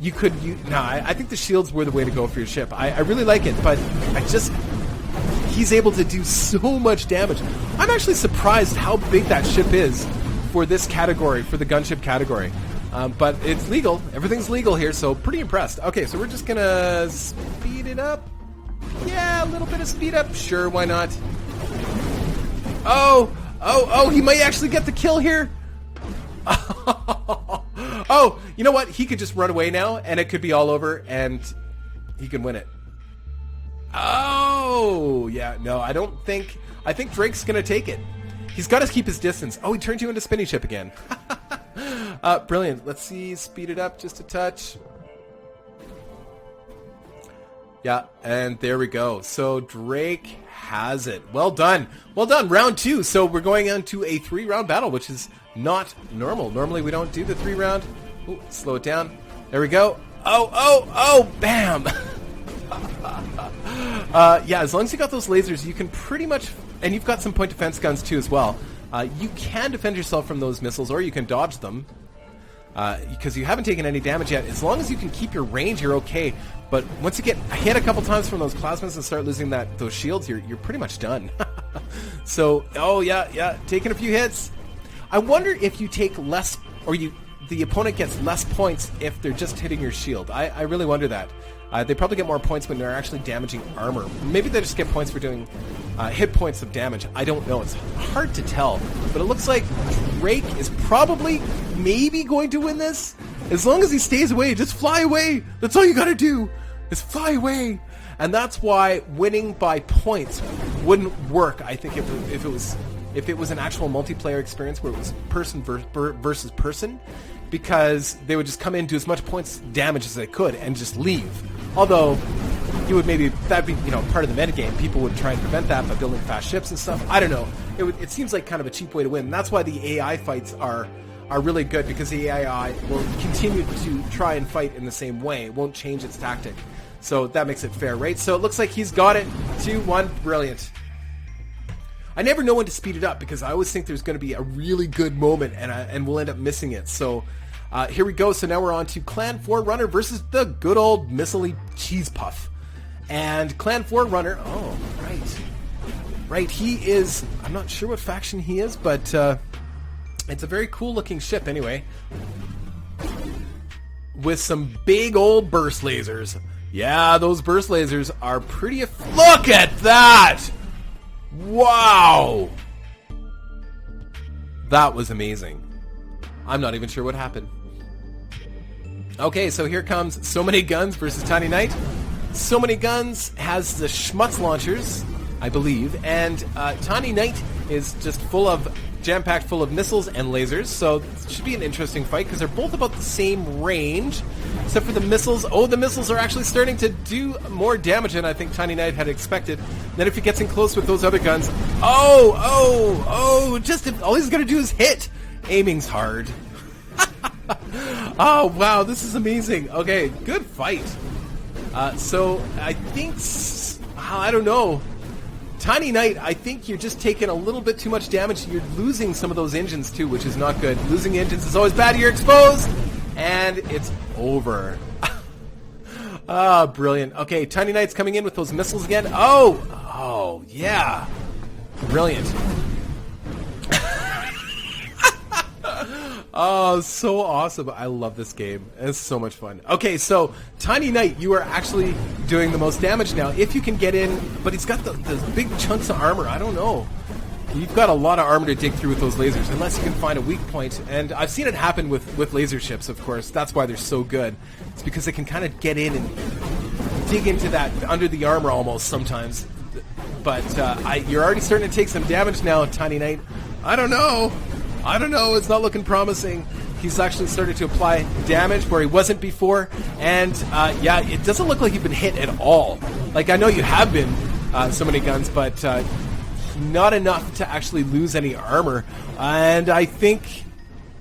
I think the shields were the way to go for your ship. I really like it, but he's able to do so much damage. I'm actually surprised how big that ship is for this category, for the gunship category. But it's legal. Everything's legal here, so pretty impressed. Okay, so we're just going to speed it up. Yeah, a little bit of speed up. Sure, why not? Oh, he might actually get the kill here. Oh, you know what? He could just run away now, and it could be all over, and he can win it. Oh, yeah, no, I think Drake's going to take it. He's got to keep his distance. Oh, he turned you into spinning ship again. Brilliant. Let's see, speed it up just a touch. Yeah, and there we go. So Drake has it. Well done. Well done. Round 2. So we're going on to a 3-round battle, which is not normal. Normally we don't do the 3-round. Ooh, slow it down. There we go. Oh, bam. Yeah, as long as you got those lasers, you can pretty much... And you've got some point defense guns too as well. You can defend yourself from those missiles, or you can dodge them. Because you haven't taken any damage yet. As long as you can keep your range, you're okay. But once you get hit a couple times from those plasmas and start losing those shields, you're pretty much done. So, oh yeah, taking a few hits. I wonder if you take less, or the opponent gets less points if they're just hitting your shield. I really wonder that. They probably get more points when they're actually damaging armor. Maybe they just get points for doing hit points of damage. I don't know. It's hard to tell. But it looks like Drake is probably maybe going to win this. As long as he stays away, just fly away. That's all you gotta do, is fly away. And that's why winning by points wouldn't work, I think, if it was an actual multiplayer experience where it was person versus person, because they would just come in, do as much points damage as they could, and just leave. Although, you would maybe, that'd be, part of the metagame. People would try and prevent that by building fast ships and stuff. I don't know. It seems like kind of a cheap way to win. And that's why the AI fights are really good, because the AI will continue to try and fight in the same way. It won't change its tactic. So that makes it fair, right? So it looks like he's got it. 2-1. Brilliant. I never know when to speed it up, because I always think there's going to be a really good moment, and we'll end up missing it. So here we go. So now we're on to Clan Forerunner versus the good old Missile Cheese Puff. And Clan Forerunner, oh, right, he is, I'm not sure what faction he is, but it's a very cool looking ship anyway, with some big old burst lasers. Yeah, those burst lasers are pretty, look at that! Wow! That was amazing. I'm not even sure what happened. Okay, so here comes So Many Guns versus Tiny Knight. So Many Guns has the Schmutz launchers, I believe, and Tiny Knight is just jam-packed full of missiles and lasers, so it should be an interesting fight, because they're both about the same range, except for the missiles. Oh, the missiles are actually starting to do more damage than I think Tiny Knight had expected. Then if he gets in close with those other guns, all he's going to do is hit. Aiming's hard. Oh, wow, this is amazing. Okay, good fight. So I think, I don't know. Tiny Knight, I think you're just taking a little bit too much damage. You're losing some of those engines too, which is not good. Losing engines is always bad. You're exposed, and it's over. Ah, brilliant. Okay, Tiny Knight's coming in with those missiles again. Oh, yeah. Brilliant. Oh, so awesome. I love this game. It's so much fun. Okay, so Tiny Knight, you are actually doing the most damage now. If you can get in, but he's got those big chunks of armor. I don't know. You've got a lot of armor to dig through with those lasers, unless you can find a weak point. And I've seen it happen with laser ships, of course. That's why they're so good. It's because they can kind of get in and dig into that, under the armor almost sometimes. But you're already starting to take some damage now, Tiny Knight. I don't know. It's not looking promising. He's actually started to apply damage where he wasn't before. And, yeah, it doesn't look like you've been hit at all. Like, I know you have been, So Many Guns, but not enough to actually lose any armor. And I think,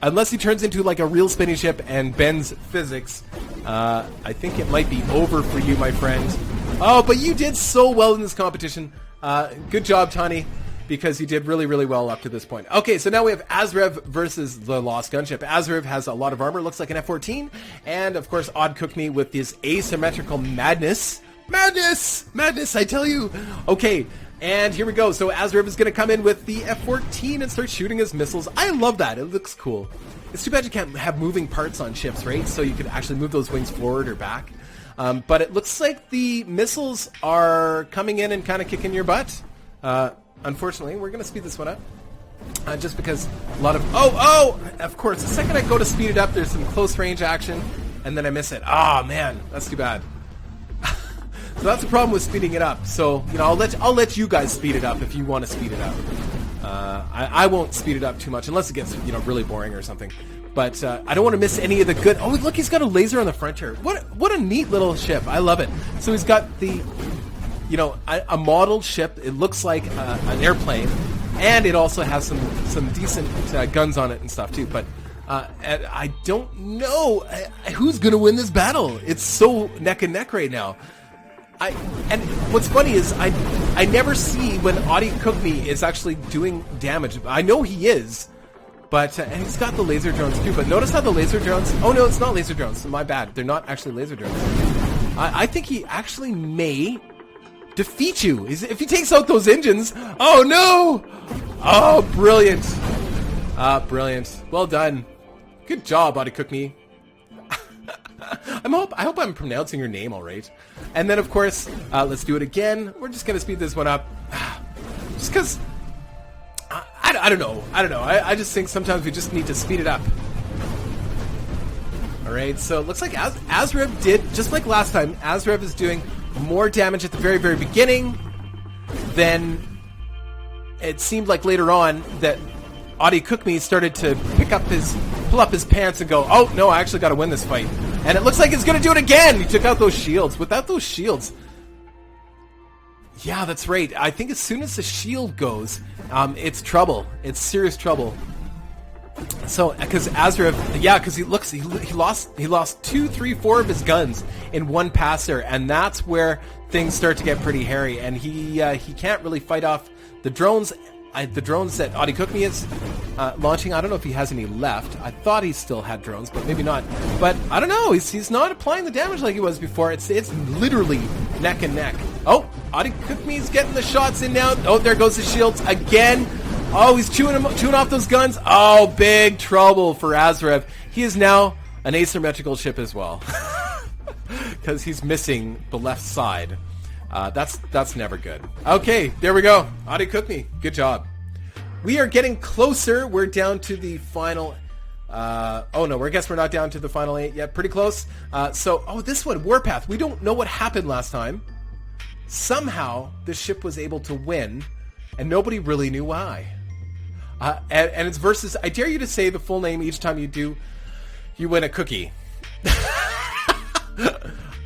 unless he turns into, like, a real spinning ship and bends physics, I think it might be over for you, my friend. Oh, but you did so well in this competition. Good job, Tani. Because you did really, really well up to this point. Okay, so now we have Azrev versus the Lost Gunship. Azrev has a lot of armor, looks like an F-14. And, of course, Odd Cook Me with his asymmetrical madness. Madness, I tell you. Okay, and here we go. So Azrev is going to come in with the F-14 and start shooting his missiles. I love that. It looks cool. It's too bad you can't have moving parts on ships, right? So you could actually move those wings forward or back. But it looks like the missiles are coming in and kind of kicking your butt. Unfortunately, we're going to speed this one up. Just because a lot of... Oh! Of course, the second I go to speed it up, there's some close range action, and then I miss it. Oh, man, that's too bad. So that's the problem with speeding it up. So, I'll let you guys speed it up if you want to speed it up. I won't speed it up too much, unless it gets, really boring or something. But I don't want to miss any of the good... Oh, look, he's got a laser on the front here. What a neat little ship. I love it. So he's got the... a modeled ship. It looks like an airplane, and it also has some decent guns on it and stuff too. But I don't know who's going to win this battle. It's so neck and neck right now. And what's funny is I never see when Audi Cook Me is actually doing damage. I know he is, but and he's got the laser drones too. But notice how the laser drones... Oh no, it's not laser drones. My bad. They're not actually laser drones. I think he actually may defeat you if he takes out those engines. Oh no! Oh, brilliant! Brilliant. Well done. Good job, Audi Cook Me. I hope I'm pronouncing your name all right. And then, of course, let's do it again. We're just going to speed this one up. Just because... I don't know. I just think sometimes we just need to speed it up. Alright, so it looks like Azrev did, just like last time, Azrev is doing more damage at the very, very beginning. Then it seemed like later on that Audi Cookme started to pull up his pants and go, oh, no, I actually got to win this fight. And it looks like he's going to do it again. He took out those shields. Without those shields... Yeah, that's right. I think as soon as the shield goes, it's trouble. It's serious trouble. So, because Azrev, yeah, because he lost 2, 3, 4 of his guns in one pass there, and that's where things start to get pretty hairy. And he can't really fight off the drones. The drones that Audi Cookme is launching. I don't know if he has any left. I thought he still had drones, but maybe not. But I don't know. He's not applying the damage like he was before. It's literally neck and neck. Oh, Audi Cookme's getting the shots in now. Oh, there goes the shields again. Oh, he's chewing off those guns. Oh, big trouble for Azrev. He is now an asymmetrical ship as well, because he's missing the left side. That's never good. Okay, there we go. Audi Cookme, good job. We are getting closer. We're down to the final... oh no, I guess we're not down to the final 8 yet. Pretty close. This one, Warpath. We don't know what happened last time. Somehow, the ship was able to win, and nobody really knew why. And it's versus... I dare you to say the full name each time you do. You win a cookie.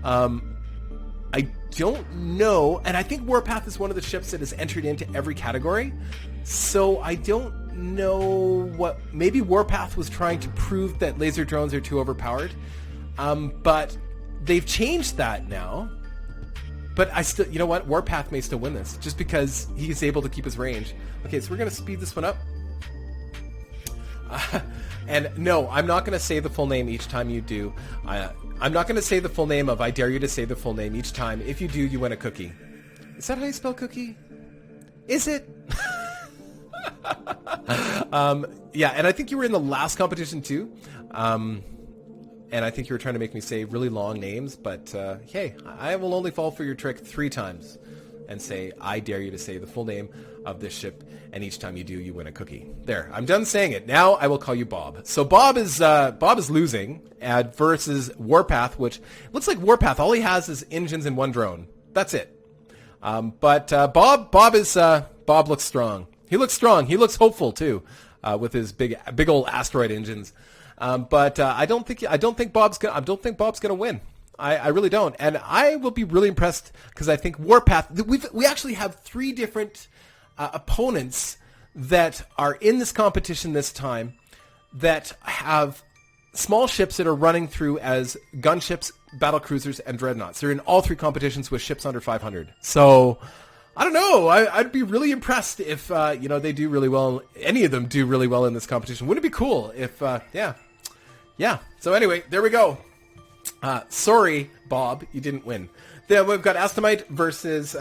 I don't know, and I think Warpath is one of the ships that has entered into every category, so I don't know what... Maybe Warpath was trying to prove that laser drones are too overpowered, but they've changed that now. But I still... You know what? Warpath may still win this, just because he's able to keep his range. Okay, so we're going to speed this one up. And no, I'm not going to say the full name each time you do. I'm not going to say the full name of I dare you to say the full name each time. If you do, you win a cookie. Is that how you spell cookie? Is it? Yeah, and I think you were in the last competition too. And I think you were trying to make me say really long names, but hey, I will only fall for your trick 3 times and say, I dare you to say the full name of this ship, and each time you do, you win a cookie. There, I'm done saying it. Now I will call you Bob. So Bob is losing versus Warpath, which looks like Warpath, all he has is engines and 1 drone. That's it. But Bob looks strong. He looks strong. He looks hopeful too, with his big old asteroid engines. But I don't think Bob's gonna win. I really don't, and I will be really impressed because I think Warpath. We actually have 3 different opponents that are in this competition this time that have small ships that are running through as gunships, battle cruisers, and dreadnoughts. They're in all 3 competitions with ships under 500. So I don't know. I'd be really impressed if they do really well. Any of them do really well in this competition. Wouldn't it be cool if yeah. So anyway, there we go. Sorry, Bob, you didn't win. Then we've got Astamite versus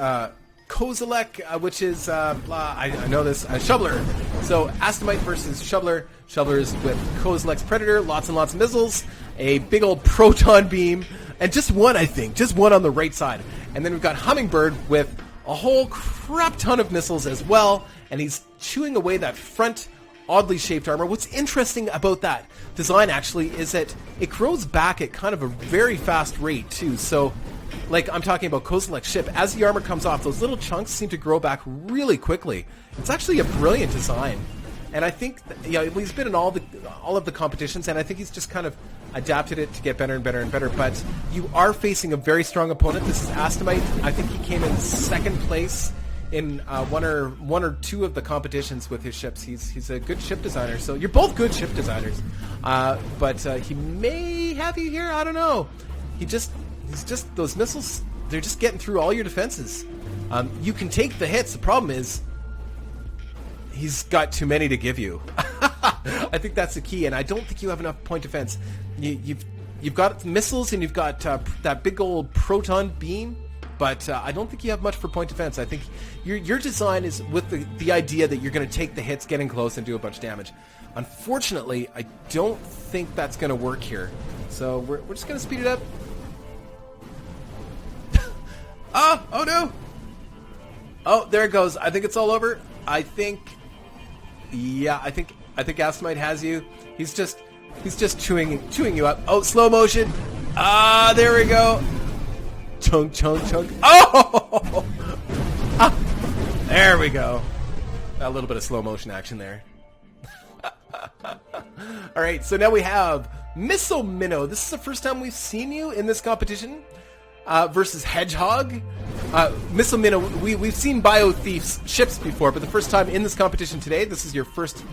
Kozilek, which is, I know this, Shoveler. So Astamite versus Shoveler. Shoveler's with Kozilek's Predator, lots and lots of missiles, a big old proton beam, and just one, I think, just one on the right side. And then we've got Hummingbird with a whole crap ton of missiles as well, and he's chewing away that front oddly shaped armor. What's interesting about that design actually is that it grows back at kind of a very fast rate too. So like I'm talking about Kozilek's ship, as the armor comes off, those little chunks seem to grow back really quickly. It's actually a brilliant design. And I think he's been in all of the competitions, and I think he's just kind of adapted it to get better and better and better. But you are facing a very strong opponent. This is Astamite. I think he came in 2nd place in one or 2 of the competitions with his ships. He's a good ship designer. So you're both good ship designers, but he may have you here. I don't know. He's just those missiles. They're just getting through all your defenses. You can take the hits. The problem is he's got too many to give you. I think that's the key, and I don't think you have enough point defense. You've got missiles and you've got that big old proton beam. But I don't think you have much for point defense. I think your design is with the idea that you're going to take the hits, get in close, and do a bunch of damage. Unfortunately, I don't think that's going to work here. So we're just going to speed it up. Oh no! Oh, there it goes. I think it's all over. I think Asymmetrical has you. He's just chewing you up. Oh, slow motion. Ah, there we go. Chunk, chunk, chunk. Oh! Ah, there we go. A little bit of slow motion action there. All right, so now we have Minnow. This is the first time we've seen you in this competition versus Hedgehog. Minnow, we've seen Bio Thief's ships before, but the first time in this competition today, this is your first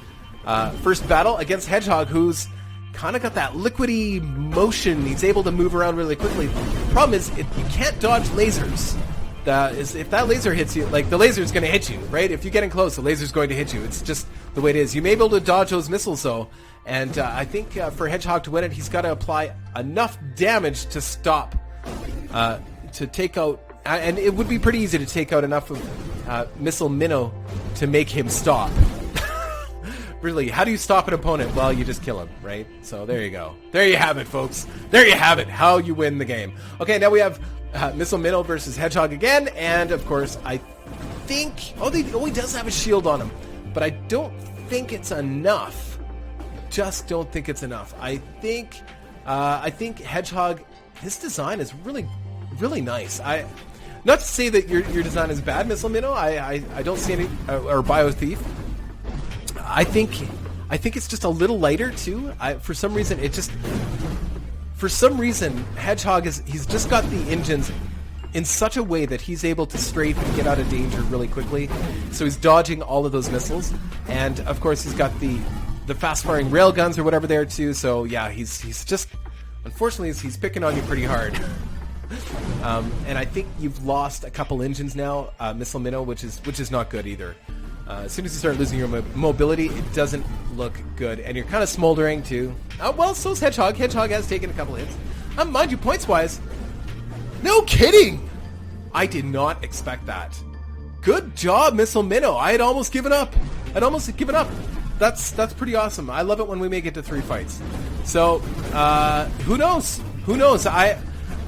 battle against Hedgehog, who's kind of got that liquidy motion. He's able to move around really quickly. The problem is you can't dodge lasers. If that laser hits you, like, the laser is going to hit you, right? If you get in close, the laser is going to hit you. It's just the way it is. You may be able to dodge those missiles, though. And I think for Hedgehog to win it, he's got to apply enough damage to stop, to take out... and it would be pretty easy to take out enough of Minnow to make him stop. Really, how do you stop an opponent? Well, you just kill him, right? So there you go. There you have it, folks. There you have it, how you win the game. Okay, now we have Minnow versus Hedgehog again, and of course, I think... he does have a shield on him, but I don't think it's enough. Just don't think it's enough. I think Hedgehog, his design is really, really nice. Not to say that your design is bad, Minnow. I don't see any... or Bio Thief. I think it's just a little lighter too. For some reason, Hedgehog he's just got the engines in such a way that he's able to strafe and get out of danger really quickly. So he's dodging all of those missiles, and of course he's got the fast-firing rail guns or whatever there too. So yeah, he's just, unfortunately, he's picking on you pretty hard. And I think you've lost a couple engines now, Minnow, which is not good either. As soon as you start losing your mobility, it doesn't look good. And you're kind of smoldering, too. Well, so's Hedgehog. Hedgehog has taken a couple hits. Mind you, points-wise, no kidding! I did not expect that. Good job, Minnow. I had almost given up. That's pretty awesome. I love it when we make it to 3 fights. So, who knows?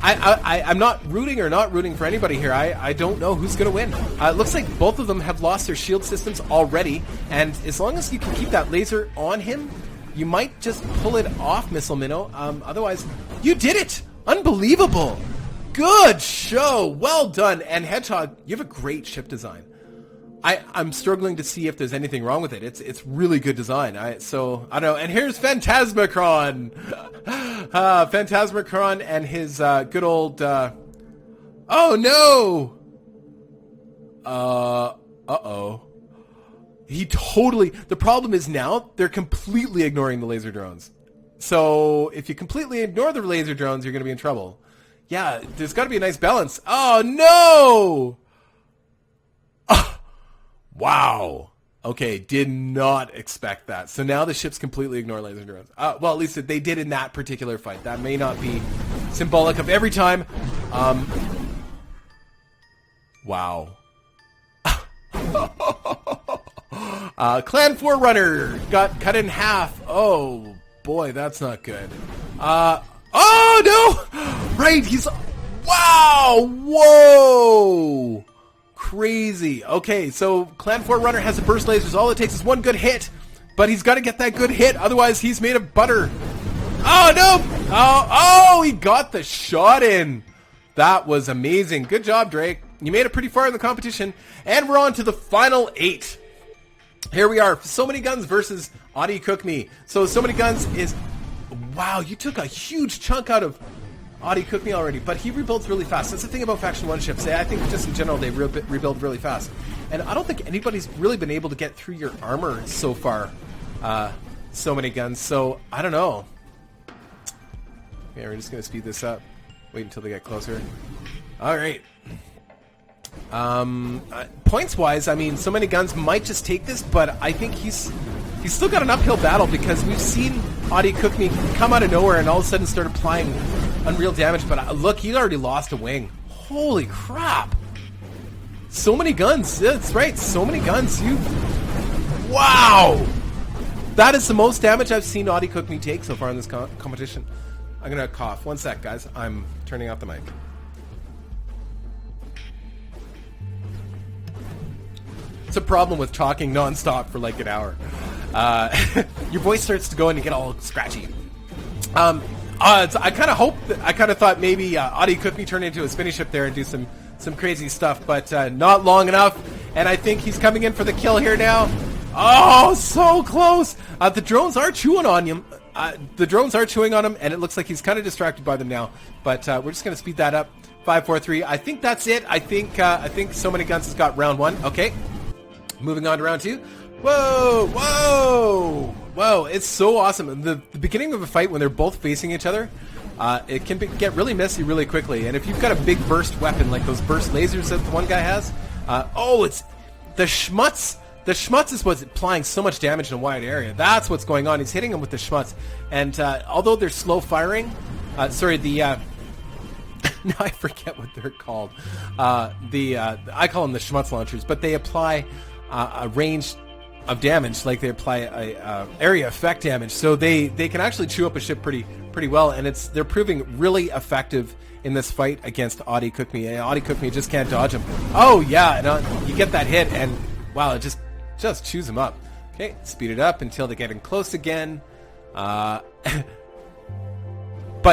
I'm not rooting for anybody here. I don't know who's going to win. It looks like both of them have lost their shield systems already, and as long as you can keep that laser on him, you might just pull it off, Minnow. Otherwise, you did it! Unbelievable! Good show! Well done! And Hedgehog, you have a great ship design. I'm struggling to see if there's anything wrong with it. It's really good design. I don't know. And here's Phantasmacron! Phantasmacron and his good old... oh no! Uh-oh. He totally... The problem is now, they're completely ignoring the laser drones. So, if you completely ignore the laser drones, you're going to be in trouble. Yeah, there's got to be a nice balance. Oh no! Wow. Okay, did not expect that. So now the ships completely ignore laser drones. Well, at least they did in that particular fight. That may not be symbolic of every time. Wow. Clan Forerunner got cut in half. Oh, boy, that's not good. Oh, no! Right, he's... Wow! Whoa! Crazy. Okay, so Clan Forerunner has the burst lasers. All it takes is one good hit, but he's got to get that good hit, otherwise he's made of butter. Oh, no! Oh, he got the shot in. That was amazing. Good job, Drake. You made it pretty far in the competition, and we're on to the final 8. Here we are. So Many Guns versus Audie Cook Me. So Many Guns is... Wow, you took a huge chunk out of Audie Cook Me already, but he rebuilds really fast. That's the thing about Faction 1 ships. I think just in general they rebuild really fast. And I don't think anybody's really been able to get through your armor so far. So Many Guns. So, I don't know. Okay, we're just going to speed this up. Wait until they get closer. Alright. Points-wise, I mean, So Many Guns might just take this, but I think he's still got an uphill battle because we've seen Audie Cook Me come out of nowhere and all of a sudden start applying unreal damage, but look, he already lost a wing. Holy crap. So Many Guns. That's right, So Many Guns. Wow. That is the most damage I've seen Audie Cook Me take so far in this competition. I'm going to cough. One sec, guys. I'm turning off the mic. It's a problem with talking nonstop for like an hour. Your voice starts to go and you get all scratchy. I kind of thought maybe Audi Cook me turn into a spinny ship there and do some crazy stuff, but not long enough. And I think he's coming in for the kill here now. Oh, so close! The drones are chewing on him. And it looks like he's kind of distracted by them now. But we're just going to speed that up. 5, 4, 3. I think that's it. I think So Many Guns has got round 1. Okay, moving on to round 2. Whoa, whoa, whoa! It's so awesome. The beginning of a fight when they're both facing each other, it can get really messy really quickly. And if you've got a big burst weapon like those burst lasers that the one guy has, it's the Schmutz. The Schmutz is what's applying so much damage in a wide area. That's what's going on. He's hitting him with the Schmutz. And although they're slow firing, now I forget what they're called. I call them the Schmutz launchers, but they apply a range of damage, like they apply a area effect damage. So they can actually chew up a ship pretty well, and they're proving really effective in this fight against Audi Cook Me. Audi Cook Me just can't dodge him. Oh yeah, and, you get that hit, and wow, it just chews him up. Okay, speed it up until they're getting close again. But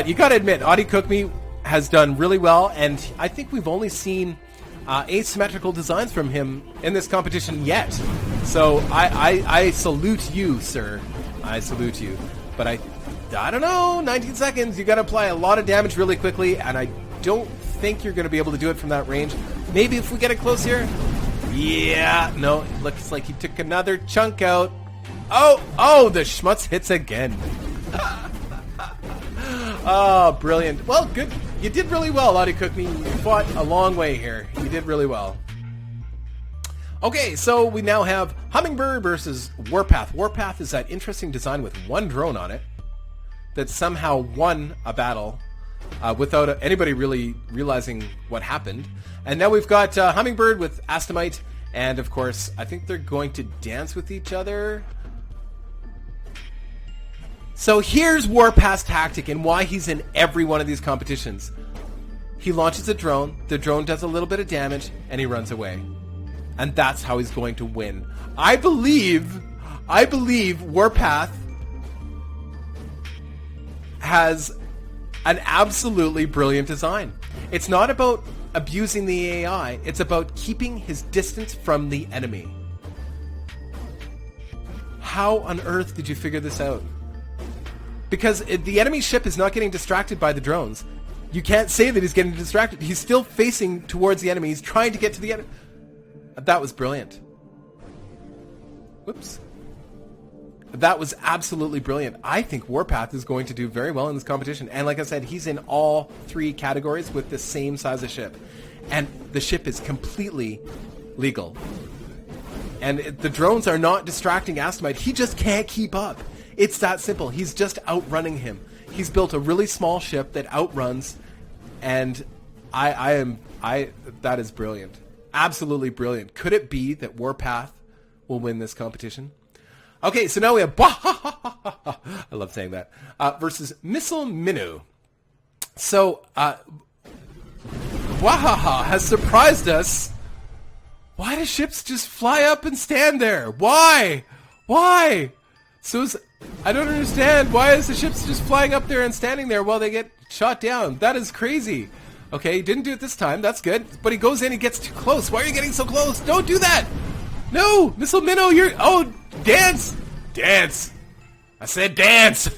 you gotta admit, Audi Cook Me has done really well, and I think we've only seen asymmetrical designs from him in this competition yet. So I salute you, sir. I salute you. But I don't know, 19 seconds, you gotta apply a lot of damage really quickly, and I don't think you're gonna be able to do it from that range. Maybe if we get it close here. Yeah, no, it looks like he took another chunk out. Oh, the Schmutz hits again. Oh, brilliant. Well, good. You did really well, Audi Cook Me. You fought a long way here. You did really well. Okay, so we now have Hummingbird versus Warpath. Warpath is that interesting design with one drone on it that somehow won a battle without anybody really realizing what happened. And now we've got Hummingbird with Asymmetrical, and of course, I think they're going to dance with each other. So here's Warpath's tactic and why he's in every one of these competitions. He launches a drone, the drone does a little bit of damage, and he runs away. And that's how he's going to win. I believe Warpath has an absolutely brilliant design. It's not about abusing the AI, it's about keeping his distance from the enemy. How on earth did you figure this out? Because the enemy ship is not getting distracted by the drones. You can't say that he's getting distracted. He's still facing towards the enemy. He's trying to get to the enemy. That was brilliant. Whoops. That was absolutely brilliant. I think Warpath is going to do very well in this competition. And like I said, he's in all 3 categories with the same size of ship. And the ship is completely legal. And the drones are not distracting Asymmetrical. He just can't keep up. It's that simple. He's just outrunning him. He's built a really small ship that outruns, and that is brilliant. Absolutely brilliant. Could it be that Warpath will win this competition? Okay, so now we have I love saying that. Versus Missile Minnow. So Wahaha has surprised us. Why do ships just fly up and stand there? Why? So I don't understand. Why is the ships just flying up there and standing there while they get shot down? That is crazy. Okay, he didn't do it this time. That's good. But he goes in, he gets too close. Why are you getting so close? Don't do that. No, Missile Minnow, dance. Dance. I said dance.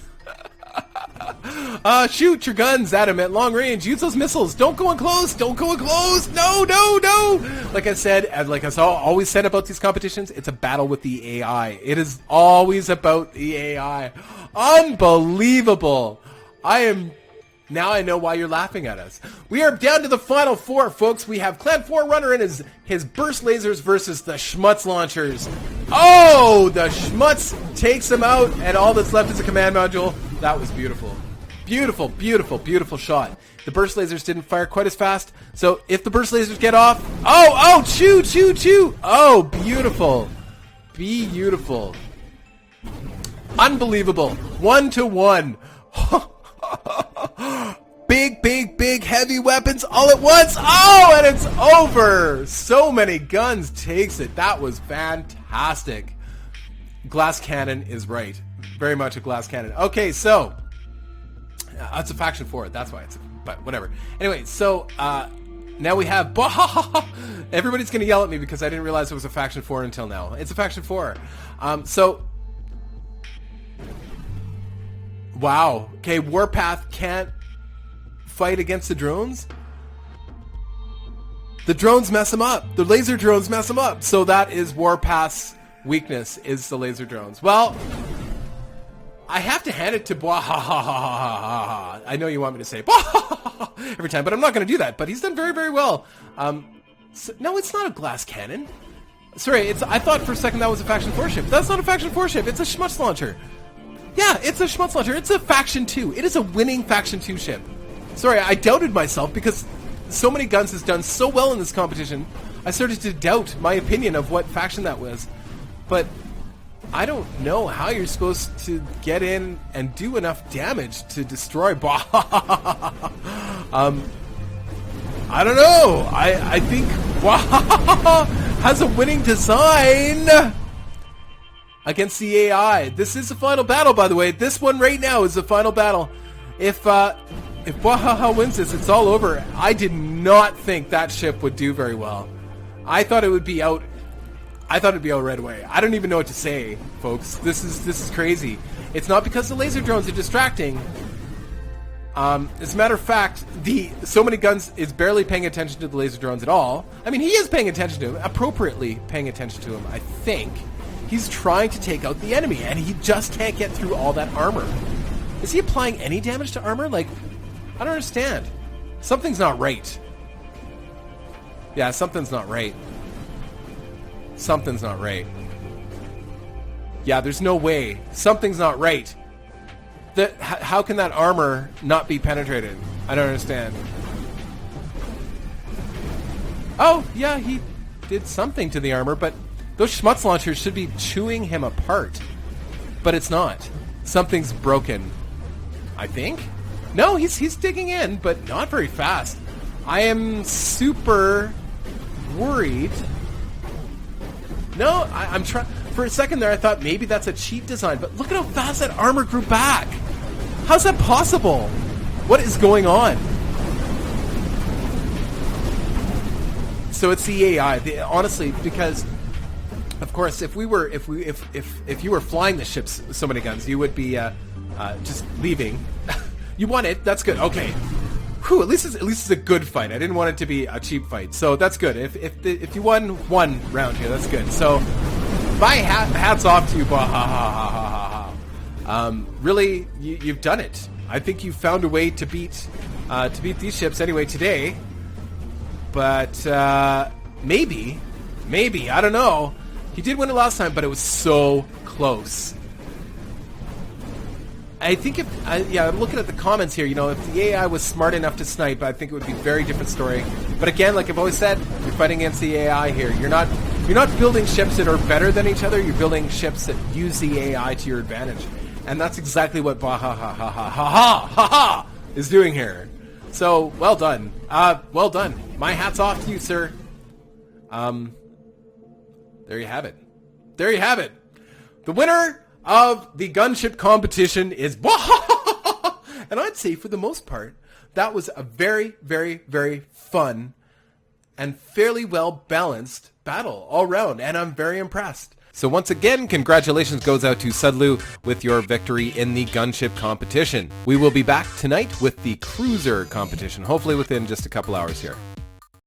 Shoot your guns at him at long range. Use those missiles. Don't go in close. No. Like I said, and like I always said about these competitions, it's a battle with the AI. It is always about the AI. Unbelievable. Now I know why you're laughing at us. We are down to the final 4, folks. We have Clan Forerunner and his burst lasers versus the Schmutz launchers. Oh, the Schmutz takes him out, and all that's left is a command module. That was beautiful. Beautiful shot. The burst lasers didn't fire quite as fast, so if the burst lasers get off... Oh, chew! Oh, beautiful. Unbelievable. 1-to-1. big heavy weapons all at once. Oh, and it's over. So many guns takes it. That was fantastic. Glass cannon is right. Very much a glass cannon. Okay, so it's a faction 4. That's why it's, but whatever. Anyway, so now we have, everybody's going to yell at me because I didn't realize it was a faction 4 until now. It's a faction 4. So, wow. Okay, Warpath can't fight against the drones. The drones mess him up. The laser drones mess him up. So that is Warpath's weakness, is the laser drones. Well, I have to hand it to I know you want me to say every time, but I'm not going to do that. But he's done very well. No, it's not a glass cannon. Sorry, I thought for a second that was a Faction 4 ship. That's not a Faction 4 ship. It's a Schmutz launcher. Yeah, it's a Schmutz launcher. It's a Faction 2. It is a winning Faction 2 ship. Sorry, I doubted myself because so many guns has done so well in this competition. I started to doubt my opinion of what faction that was. But I don't know how you're supposed to get in and do enough damage to destroy I don't know. I think has a winning design against the AI. This is the final battle, by the way. This one right now is the final battle. If Wahaha wins this, it's all over. I did not think that ship would do very well. I thought it would be out. I thought it'd be out right away. I don't even know what to say, folks. This is crazy. It's not because the laser drones are distracting. As a matter of fact, so many guns is barely paying attention to the laser drones at all. I mean, he is paying attention to him, appropriately paying attention to him, I think. He's trying to take out the enemy, and he just can't get through all that armor. Is he applying any damage to armor? Like, I don't understand. Something's not right. Yeah, something's not right. Something's not right. Yeah, there's no way. Something's not right. How can that armor not be penetrated? I don't understand. Oh, yeah, he did something to the armor, but those Schmutz launchers should be chewing him apart. But it's not. Something's broken. I think? No, he's digging in, but not very fast. I am super worried. No, I'm trying. For a second there, I thought maybe that's a cheat design, but look at how fast that armor grew back. How's that possible? What is going on? So it's the AI. Honestly, because of course, if you were flying the ships with so many guns, you would be just leaving. You won it. That's good. Okay. Whew, at least it's a good fight. I didn't want it to be a cheap fight, so that's good. If you won one round here, that's good. So, my hats off to you, really, you've done it. I think you found a way to beat these ships anyway today. But maybe I don't know. He did win it last time, but it was so close. I think I'm looking at the comments here, if the AI was smart enough to snipe, I think it would be a very different story. But again, like I've always said, you're fighting against the AI here. You're not building ships that are better than each other, you're building ships that use the AI to your advantage. And that's exactly what is doing here. So, well done. Well done. My hat's off to you, sir. There you have it. There you have it. The winner of the gunship competition is and I'd say for the most part that was a very fun and fairly well balanced battle all round, and I'm very impressed. So once again, congratulations goes out to Sudlu with your victory in the gunship competition. We will be back tonight with the cruiser competition, hopefully within just a couple hours here.